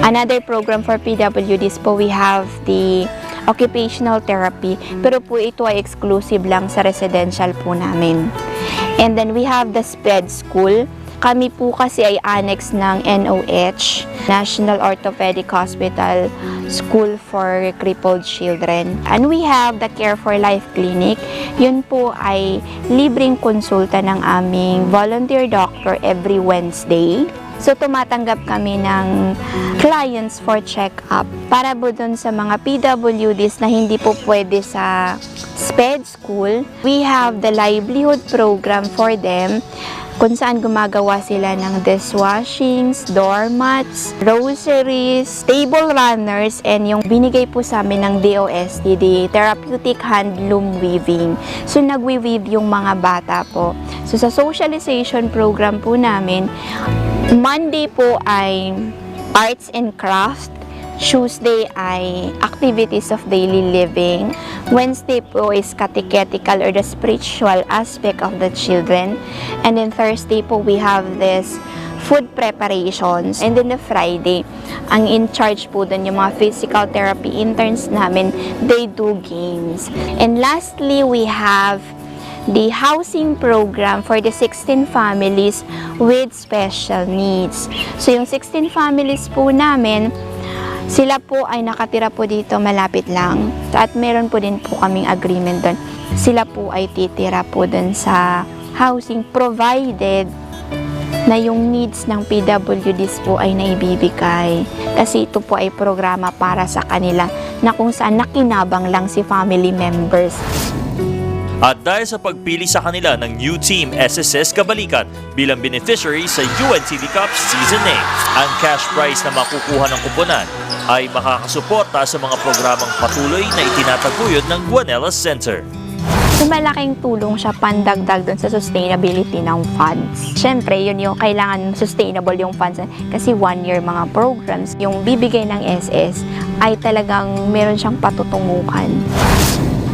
Another program for PWDs po, we have the occupational therapy. Pero po ito ay exclusive lang sa residential po namin. And then we have the SPED school. Kami po kasi ay annex ng NOH, National Orthopedic Hospital School for Crippled Children. And we have the Care for Life Clinic. Yun po ay libreng konsulta ng aming volunteer doctor every Wednesday. So tumatanggap kami ng clients for check-up para po dun sa mga PWDs na hindi po pwede sa SPED school. We have the livelihood program for them, kung saan gumagawa sila ng dishwashings, doormats, groceries, table runners, and yung binigay po sa amin ng DOST, the Therapeutic Handloom Weaving. So nagwi-weave yung mga bata po. So sa socialization program po namin, Monday po ay arts and craft, Tuesday ay activities of daily living. Wednesday po is catechetical or the spiritual aspect of the children. And then Thursday po we have this food preparations. And then the Friday, ang in charge po dun yung mga physical therapy interns namin, they do games. And lastly, we have the housing program for the 16 families with special needs. So yung 16 families po namin, sila po ay nakatira po dito malapit lang. At meron po din po kaming agreement doon. Sila po ay titira po doon sa housing provided na yung needs ng PWDs po ay naibibigay. Kasi ito po ay programa para sa kanila na kung saan nakinabang lang si family members. At dahil sa pagpili sa kanila ng new team SSS Kabalikat bilang beneficiary sa UNTV Cup Season 8, ang cash prize na makukuha ng kuponan ay makakasuporta sa mga programang patuloy na itinataguyod ng Guanela Center. So malaking tulong siya pandagdag dun sa sustainability ng funds. Siyempre, yun yung kailangan sustainable yung funds kasi 1 year mga programs. Yung bibigay ng SS ay talagang meron siyang patutunguhan.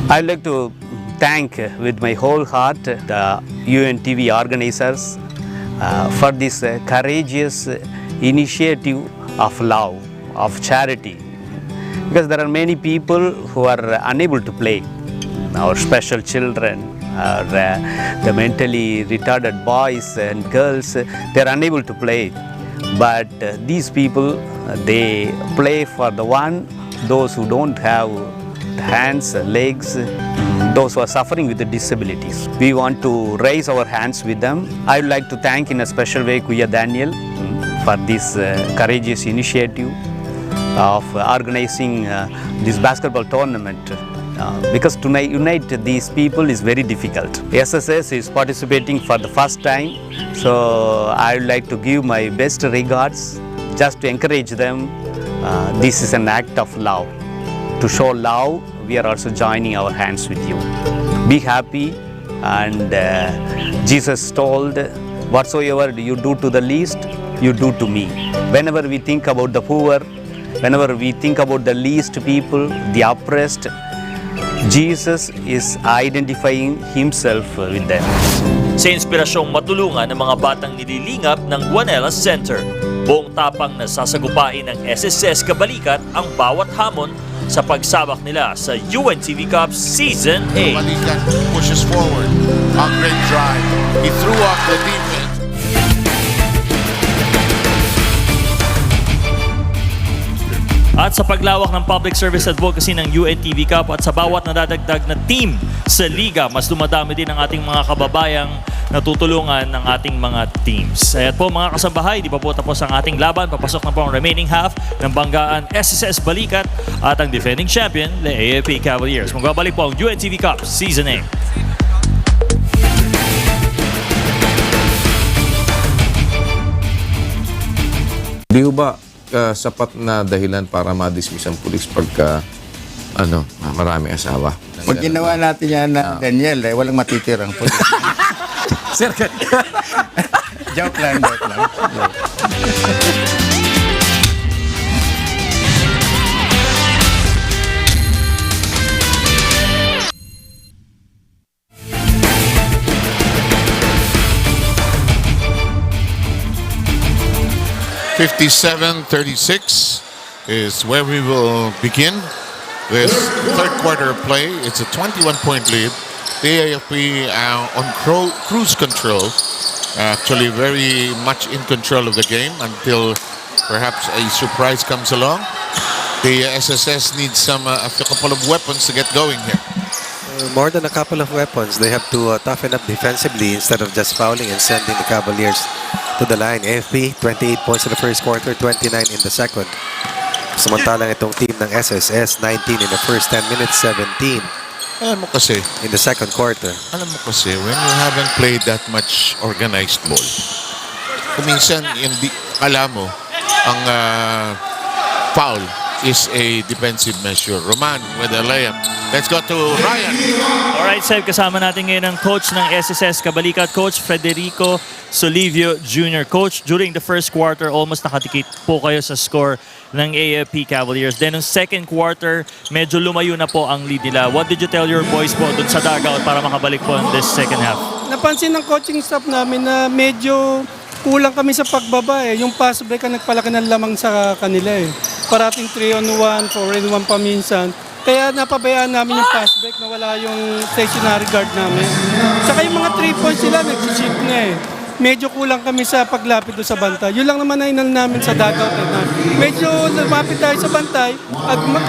I'd like to thank with my whole heart the UNTV organizers for this courageous initiative of love, of charity. Because there are many people who are unable to play. Our special children, the mentally retarded boys and girls, they are unable to play. But these people, they play for the one, those who don't have hands, legs, those who are suffering with the disabilities. We want to raise our hands with them. I would like to thank in a special way Kuya Daniel for this courageous initiative of organizing this basketball tournament. Because to unite these people is very difficult. SSS is participating for the first time, so I would like to give my best regards just to encourage them this is an act of love. To show love, we are also joining our hands with you. Be happy, and Jesus told, whatsoever you do to the least, you do to me. Whenever we think about the poor, whenever we think about the least people, the oppressed, Jesus is identifying himself with them. Sa inspirasyong matulungan ng mga batang nililingap ng Guanela Center, buong tapang na sasagupain ng SSS Kabalikat ang bawat hamon sa pagsabak nila sa UNTV Cup Season 8. Kabalikat pushes forward. A great drive. He threw off the defense. At sa paglawak ng public service advocacy ng UNTV Cup at sa bawat nadadagdag na team sa liga, mas dumadami din ang ating mga kababayang natutulungan ng ating mga teams. At po mga kasambahay, di pa po tapos ang ating laban. Papasok na po ang remaining half ng banggaan SSS Balikat at ang defending champion, the AFP Cavaliers. Magbabalik po ang UNTV Cup Season 8. Di ba sapat na dahilan para ma-dismiss ang pulis pagka marami asawa? Pag ginawa natin yan na Daniel, walang matitirang pulis. Sir, joke lang. Joke. 57-36 is where we will begin this third quarter of play. It's a 21-point lead. The AFP on cruise control, actually very much in control of the game until perhaps a surprise comes along. The SSS needs a couple of weapons to get going here. More than a couple of weapons. They have to toughen up defensively instead of just fouling and sending the Cavaliers to the line. AFP, 28 points in the first quarter, 29 in the second. Samantalang itong team ng SSS, 19 in the first 10 minutes, 17 alam mo kasi, in the second quarter. Alam mo kasi, when you haven't played that much organized ball, kuminsan, alam mo, ang foul is a defensive measure. Roman with a layup. Let's go to Ryan. Alright, Seb, kasama natin ngayon ang coach ng SSS Kabalikat, Coach Federico Solivio Jr. Coach, during the first quarter, almost nakatikit po kayo sa score ng AFP Cavaliers. Then, yung second quarter, medyo lumayo na po ang lead nila. What did you tell your boys po dun sa dugout para makabalik po in this second half? Napansin ng coaching staff namin na medyo kulang kami sa pagbaba eh. Yung pass break ang nagpalaki ng lamang sa kanila eh. Parating 3-on-1, 4-on-1 paminsan. Kaya napabayaan namin yung pass break na wala yung stationary guard namin. Saka yung mga 3 points sila, nagsishift na eh. Medyo kulang kami sa paglapit doon sa bantay. Yun lang naman na inal namin sa dugout. Medyo lumapit tayo sa bantay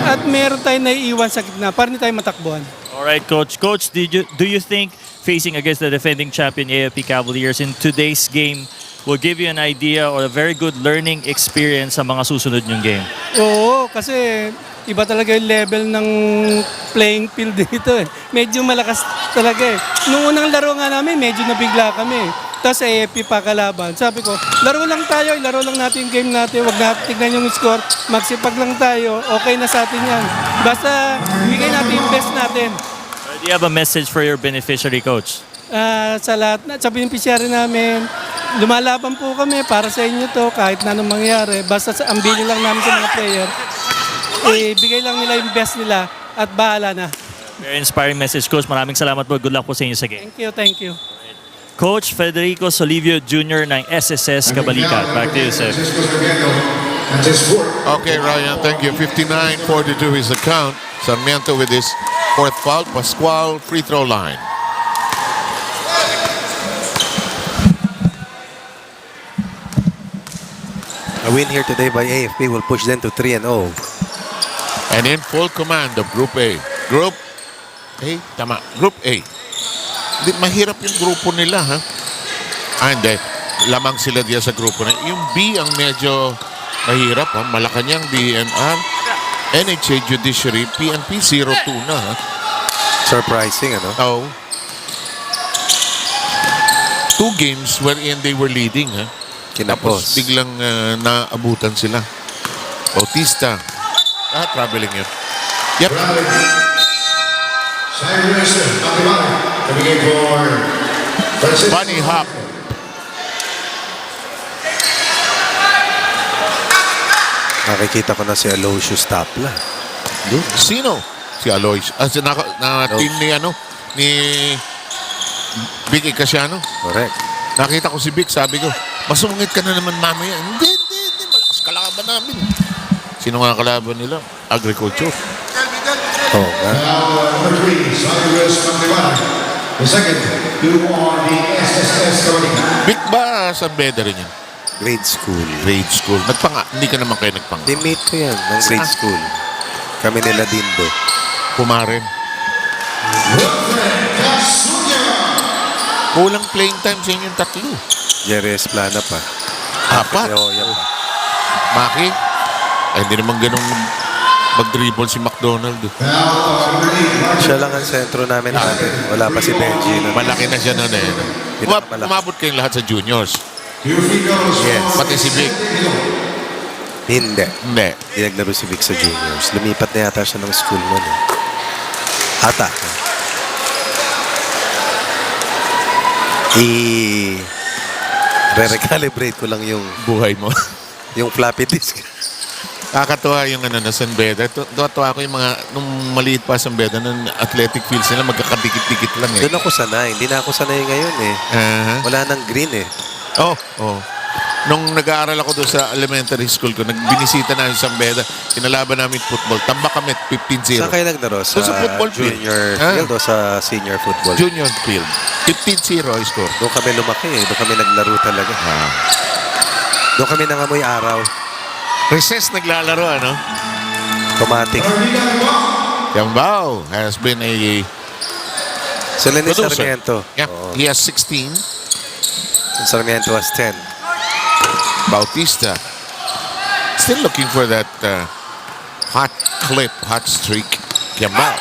at meron tayo naiiwan sa gitna para hindi tayo matakbuhan. Alright, Coach. Coach, do you think facing against the defending champion AFP Cavaliers in today's game will give you an idea or a very good learning experience sa mga susunod nyong game? Oo, kasi iba talaga yung level ng playing field dito eh. Medyo malakas talaga eh. Nung unang laro nga namin, medyo nabigla kami. Tapos AFP pa kalaban. Sabi ko, laro lang tayo, laro lang natin yung game natin. Huwag natin tignan yung score. Magsipag lang tayo. Okay na sa atin yan. Basta bigay natin yung best natin. Do you have a message for your beneficiary, Coach? Sa lahat, sa beneficiary namin, lumalaban po kami para sa inyo to kahit na anong mangyari. Basta ang bili lang namin sa mga player, bigay lang nila yung best nila at bahala na. Very inspiring message, Coach. Maraming salamat po. Good luck po sa inyo sa game. Thank you. Coach Federico Solivio Jr. ng SSS Kabalikat. Back to you, sir. Okay, Ryan, thank you. 59-42 is the count. Sarmiento with his fourth foul. Pascual, free throw line. A win here today by AFP will push them to 3-0. And in full command of Group A. Group A? Tama. Group A. Mahirap yung grupo nila, ha? Hindi. Lamang sila diyan sa grupo na. Yung B ang medyo mahirap, ha? Malacanang, DNR, NHA Judiciary, PNP 0-2 na, ha? Surprising, ano? Oh. 2 games wherein they were leading, ha? Kinapos. Tapos biglang naabutan sila. Bautista. Traveling yun. Yep. Cyrus Kabalikat coming in for Francisco. Bunny hop. Nakikita ko na si Aloysius Tapla. Doon. Sino? Si Aloysius. Team ni ni Vic Icasiano. Correct. Nakita ko si Vic, sabi ko, masungit ka na naman mamaya. Hindi. Malakas kalaban namin. Sino nga kalaban nila? Agriculture. Oo nga. Number 3, Cyrus Kabalikat. The second, who on the SSS Kabalikat. Vic ba sa beda rin yan? Grade school. Grade school. Hindi ka naman kayo nagpanga. Teammate ko yan ng grade school. Kami nila Dindo. Pumarin. Kulang playing time sa inyong tatlo. Jerry Esplana pa. 4. Maki? Ay, hindi naman ganun mag-dribble si McDonald. Siya lang ang sentro namin dati. Wala pa si Benji. Malaki na siya noon eh. Umabot kayong lahat sa juniors. Yes. Pati si Vic. Hindi. Hindi. Naglaro si Vic sa juniors. Lumipat na yata siya ng school mo. Ata. Re-recalibrate ko lang yung buhay mo. Yung floppy disk. Kakatuwa yung na San Beda. Tuwa ko yung mga, nung maliit pa San Beda, nung athletic fields nila, magkakadikit-dikit lang eh. Doon ako sanay. Hindi na ako sanay ngayon eh. Wala nang green eh. Oh. Nung nag-aaral ako doon sa elementary school ko, nagbinisita na yung San Beda, kinalaban namin football. Tambak kami 15-0. Saan kayo naglaro? Sa football junior field o sa senior football? Junior field. 15-0 yung score. Doon kami lumaki eh. Doon kami naglaro talaga. Doon kami nangamoy araw. Recess naglalaro, ano? Automatic. Cambao has been a So, Lenny producer. Sarmiento. Yeah, he has 16. Sarmiento has 10. Bautista still looking for that hot streak. Cambao.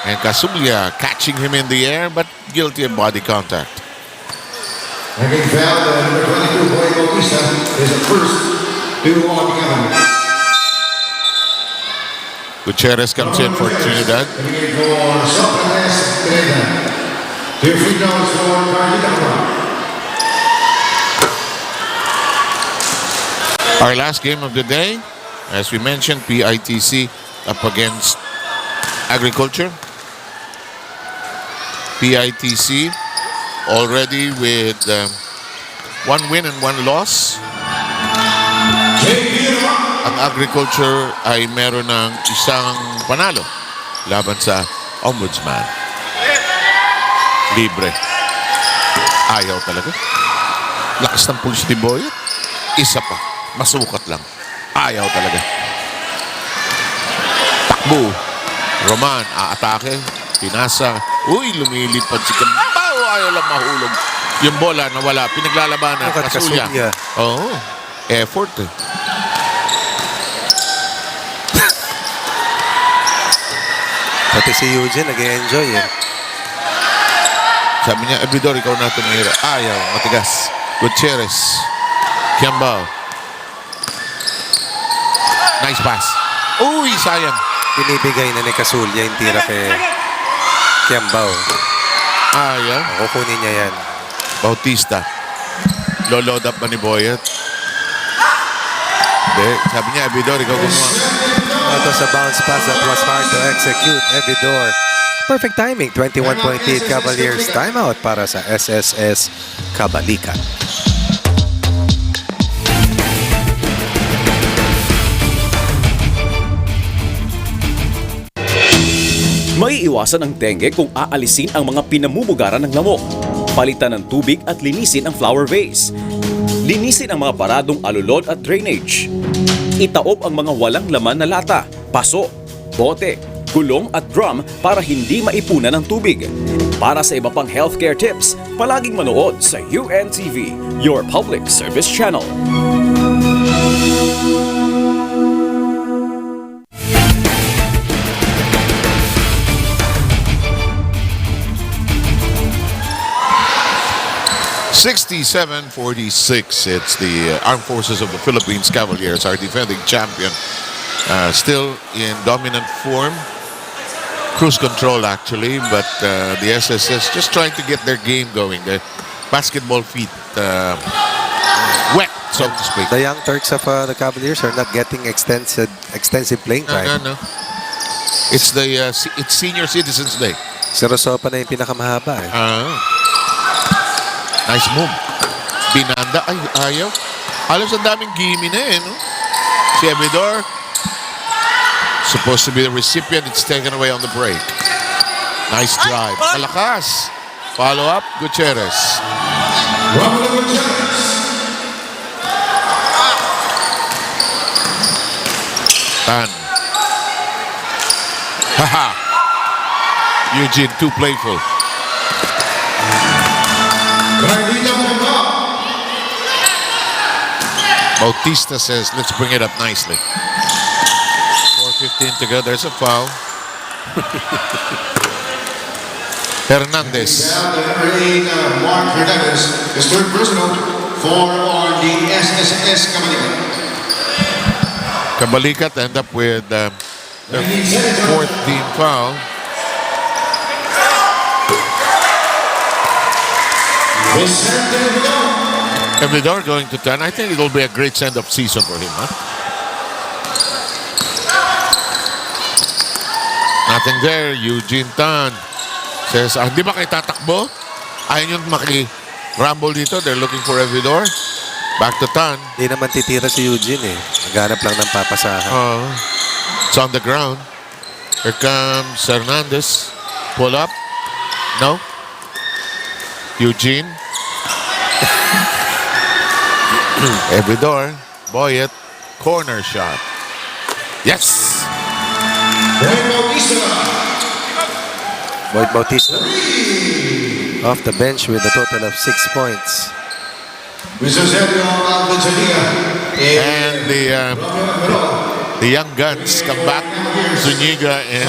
And Casublia catching him in the air, but guilty of body contact. Having fouled number 22, Boy Bautista, is the first to on the Cavaliers. Gutierrez comes in for Trinidad. Coming in for SSS Trinidad. 2 free throws for Kabalikat. Our last game of the day, as we mentioned, PITC up against Agriculture. PITC already with 1 win and 1 loss. Ang Agriculture ay meron ng isang panalo laban sa Ombudsman. Libre. Ayaw talaga. Lakas ng pulse ni Boy. Isa pa. Masukat lang. Ayaw talaga. Takbo. Roman, aatake. Pinasa. Uy, lumilipad si Cambao. Ayaw lang mahulog. Yung bola nawala. Pinaglalabanan. Kasuya. Oo. Effort eh. Pati si Eugene nag-enjoy eh. Sabi niya, Abridor, ikaw na tumira. Ayaw. Matigas. Gutierrez. Cambao. Nice pass. Uy, sayang. Binibigay na ni Casulya yung tira kay Cambao. Ayaw. Kukunin niya yan. Bautista. Load up ba ni Boyet? Hindi. Sabi niya, Abridor, ikaw gumawa. Ito sa bounce pass that was hard to execute. Abridor. Perfect timing. 21.8 Cavaliers timeout para sa SSS Kabalikat. Maiiwasan ang dengue kung aalisin ang mga pinamumugaran ng lamok. Palitan ng tubig at linisin ang flower vase. Linisin ang mga paradong alulod at drainage. Itaob ang mga walang laman na lata, paso, bote, gulong at drum para hindi maipunan ng tubig. Para sa iba pang healthcare tips, palaging manood sa UNTV, your public service channel. 67-46. It's the Armed Forces of the Philippines Cavaliers, our defending champion. Still in dominant form. Cruise control, actually, but the SSS just trying to get their game going. Their basketball feet wet, so to speak. The young Turks of the Cavaliers are not getting extensive playing time. No. It's it's Senior Citizens Day. Si Rosopa na yung pinakamahaba eh. Nice move. Binanda. Ay, ayaw. Halos ang daming gimme na eh, no? Si Abidor, supposed to be the recipient. It's taken away on the break. Nice drive. Malakas. Follow up, Gutierrez. Tan. Haha. Eugene, too playful. Bautista says, let's bring it up nicely. 4:15 to go. There's a foul. Hernandez. Mark Hernandez, his third personal for on the SSS Kabalikat. Kabalikat end up with the fourth team foul. Abidor going to 10. I think it'll be a great send-off season for him, huh? Nothing there. Eugene Tan says, di ba kayo tatakbo? Ayaw nyo maki-rumble dito. They're looking for Abidor. Back to Tan. Di naman titira si Eugene eh. Naghanap lang ng papasahan. It's on the ground. Here comes Hernandez. Pull up. No. Eugene. Abidor. Boyet. Corner shot. Yes. Boyd Bautista. Off the bench with a total of 6 points. And the young guns come back. Zuniga and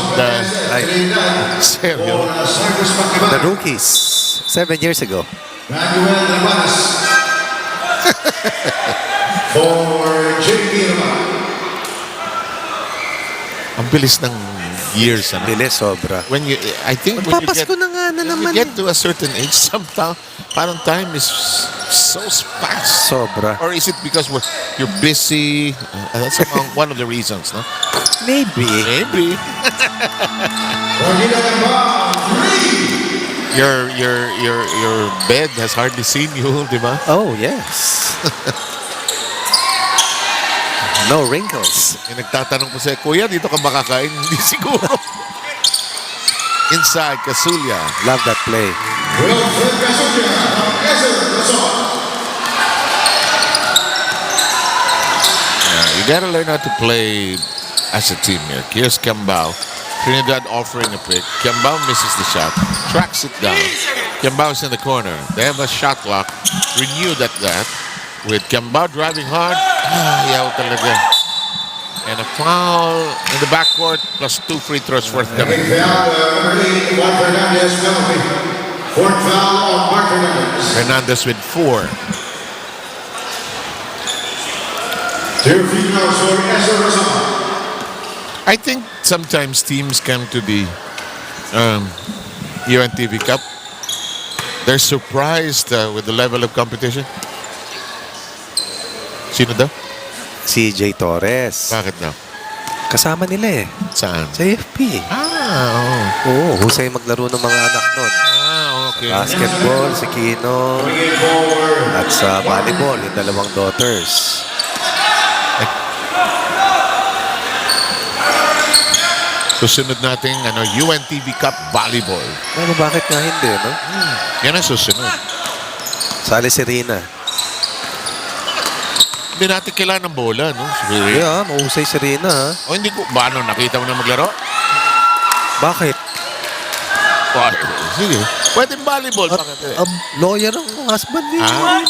Sergio. The rookies 7 years ago. For JP naman. Ang bilis ng years. Ano? Bilis, sobra. When you, I think when you get to a certain age, somehow, parang time is so fast. Sobra. Or is it because you're busy? That's one of the reasons, no? Maybe. Your bed has hardly seen you, di ba? Oh, yes. No wrinkles. Nagtatanong ko sa Kuya, dito ka makakain? Hindi siguro. Inside, Casulia. Love that play. You gotta learn how to play as a team here. Here's Cambao. Trinidad offering a pick. Cambao misses the shot. Tracks it down. Cambao's in the corner. They have a shot clock. Renewed at that. With Cambao driving hard. Yaw talaga. And a foul in the backcourt plus 2 free throws for them. Fourth foul on Mark Hernandez. Hernandez with 4. I think sometimes teams come to the UNTV Cup. They're surprised with the level of competition. Sino daw? Si Jay Torres. Bakit daw? Kasama nila eh. Saan? Sa AFP. Oo, husay maglaro ng mga anak nun. Okay. Sa basketball, si Kino. At sa volleyball, yung dalawang daughters. Susunod natin UNTV Cup Volleyball. Ano, bakit nga hindi, no? Yan ang susunod. Sali si Rina. Hindi natin kailangan ng bola, no? Yeah, mahusay si Rina, ha? O hindi ko, nakita mo na maglaro? Bakit? Sige. Pwede volleyball. Lawyer ang husband ni Rina.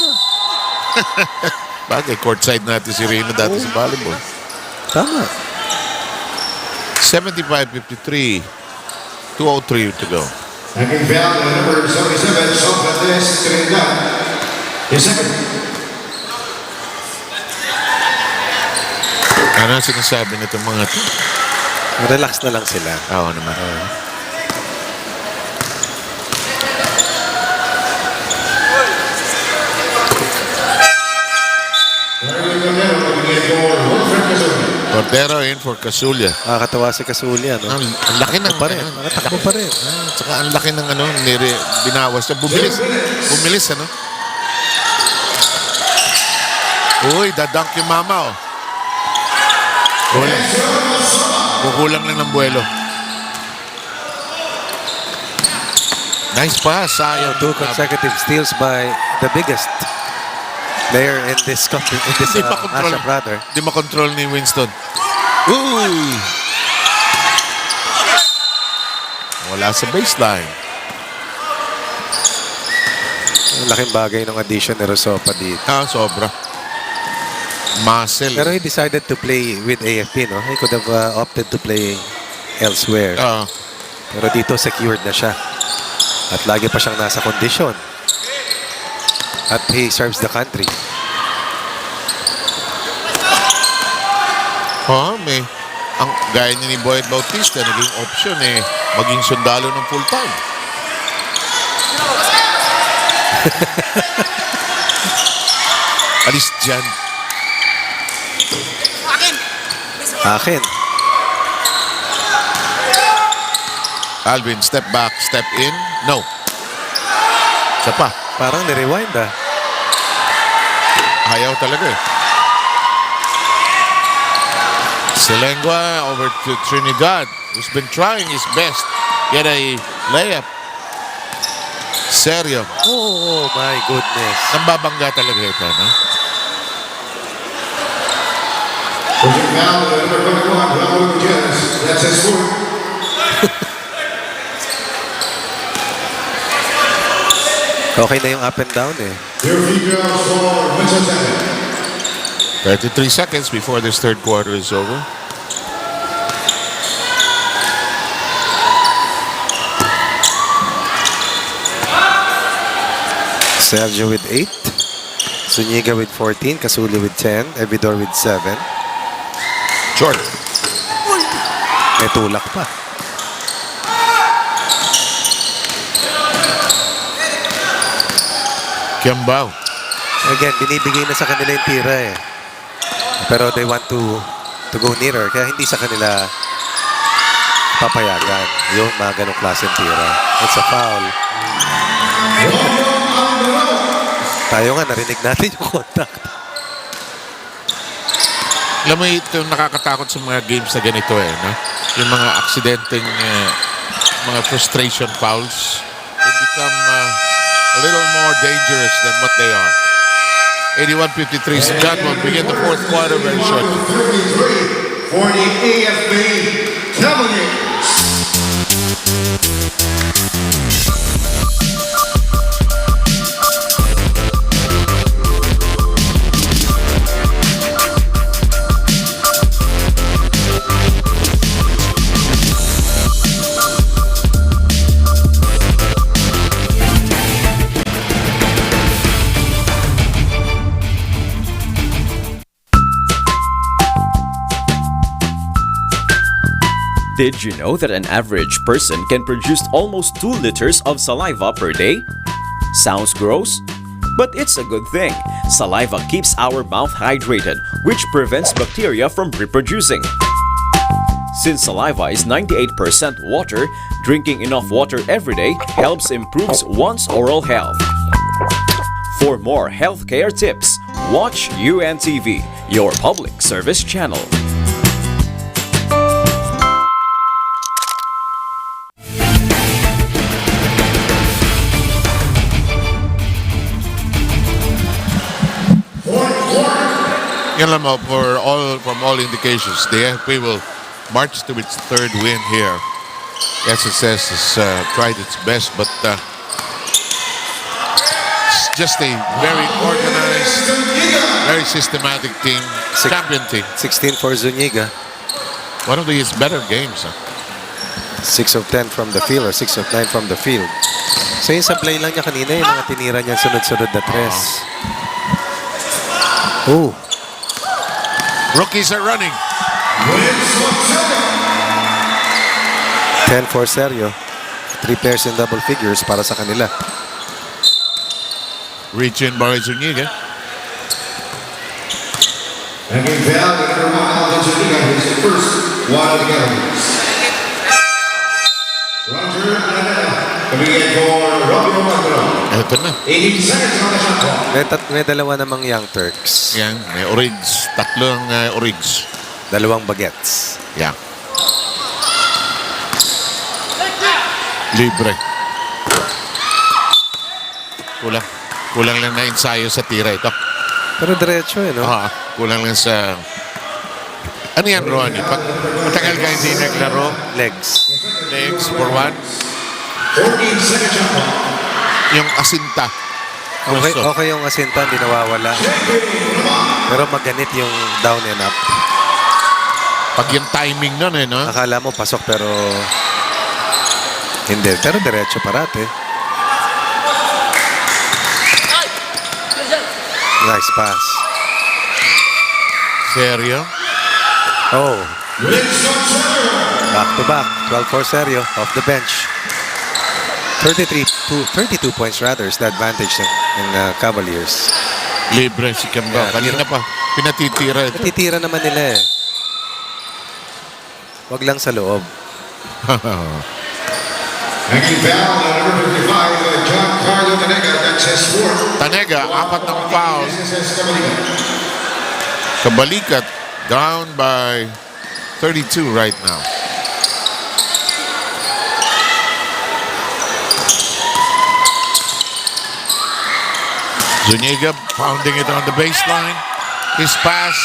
Bagay, courtside natin si Rina dati sa volleyball. Tama. 75-53. 2:03 to go. Naging foul number 77, Socrates Trinidad. His second. Ano ang sinasabi nitong mga to? Relax na lang sila. Oo naman. Cordero in for Casulia. Nakakatawa si Casulia, no? Ang laki ng pa rin. Nakatakbo pa rin. Tsaka ang laki ng ano, binawas niya. Bumilis, ano? Uy, dadunk yung mama, oh. Kukulang lang ng buwelo. Nice pass, sayang. 2 consecutive steals by the biggest player in this matchup, rather. Di makontrol ni Winston. Uy! Wala sa baseline. Laking bagay ng addition ni Rosopa dito. Sobra. Muscle. Pero he decided to play with AFP, no? He could have opted to play elsewhere. Pero dito secured na siya. At lagi pa siyang nasa kondisyon. At he serves the country. Ang gaya niya ni Boyd Bautista, naging option maging sundalo ng full-time. Alis dyan. Akin. Alvin, step back, step in. No. Siya pa. Parang ni-rewind, Ayaw talaga Selengua over to Trinidad, who's been trying his best. Get a layup. Seryo. Oh my goodness. Nambabangga talaga ito, no? That's his score. Okay na yung up and down, Your free throws for Winston. 33 seconds before this third quarter is over. Sergio with 8. Zuniga with 14. Casuli with 10. Evidor with 7. Short. May tulak pa. Kiambao. Again, binibigay na sa kanila yung tira Pero they want to go nearer. Kaya hindi sa kanila papayagan yung mga ganong klaseng tira. It's a foul. Tayo nga, narinig natin yung contact. Alam mo, ito yung nakakatakot sa mga games na ganito no? Yung mga aksidenteng mga frustration fouls, they become a little more dangerous than what they are. 81-53, Scott will begin the fourth quarter very shortly. 33 for the AFP Cavaliers. Did you know that an average person can produce almost 2 liters of saliva per day? Sounds gross? But it's a good thing. Saliva keeps our mouth hydrated, which prevents bacteria from reproducing. Since saliva is 98% water, drinking enough water every day helps improves one's oral health. For more healthcare tips, watch UNTV, your public service channel. Yan lang from all indications, the AFP will march to its third win here. SSS has tried its best, but it's just a very organized, very systematic team, champion team. 16 for Zuniga. One of his better games. 6 of 10 from the field, or 6 of 9 from the field. So yung sablay lang niya kanina, yung mga tinira niya sunod-sunod na tres. Oh. Rookies are running. 10 for Sergio. 3 pairs in double figures para sa kanila. Reach in by Zuniga. And we found that number 1, Alvin Zuniga, is the first one of the Cavaliers. Roger Anana, coming in for Romeo Magro. Ito na. 18 seconds on the shot clock. May dalawa namang Young Turks. Yan, may origs. Tatlong origs. Dalawang bagets. Yeah. Libre. Kulang lang na ensayo sa tira ito. Pero diretso no? Kulang lang sa... Ano yan, Ronnie? Pag matagal ka hindi naglaro, legs for one. 14 seconds shot clock. Yung asinta. Okay yung asinta, hindi nawawala. Pero maganit yung down and up. Pag yung timing nun no? Akala mo pasok pero hindi. Pero diretso parate. Nice pass. Seryo? Oh. Back to back. 12 for Sergio off the bench. 32 points rather is the advantage in Cavaliers. Libre si Kemba. Kanina pa. Pinatitira ito. Pinatitira naman nila eh. Wag lang sa loob. Hanging foul on number 55, John Carlo Tanega. That's his fourth. Tanega, 4 ng foul. SSS Kabalikat. Kabalikat down by 32 right now. Zuniga pounding it on the baseline. His pass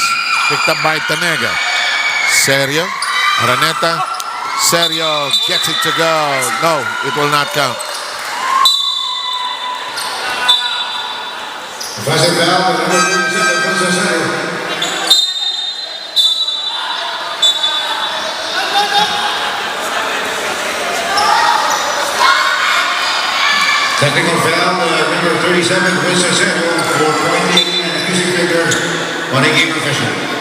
picked up by Tanega. Sergio, Araneta. Sergio gets it to go. No, it will not count. Offensive foul on number 37, Jose Sergio. Technical foul on number 37, Jose Sergio, for pointing and accusing finger on a game official.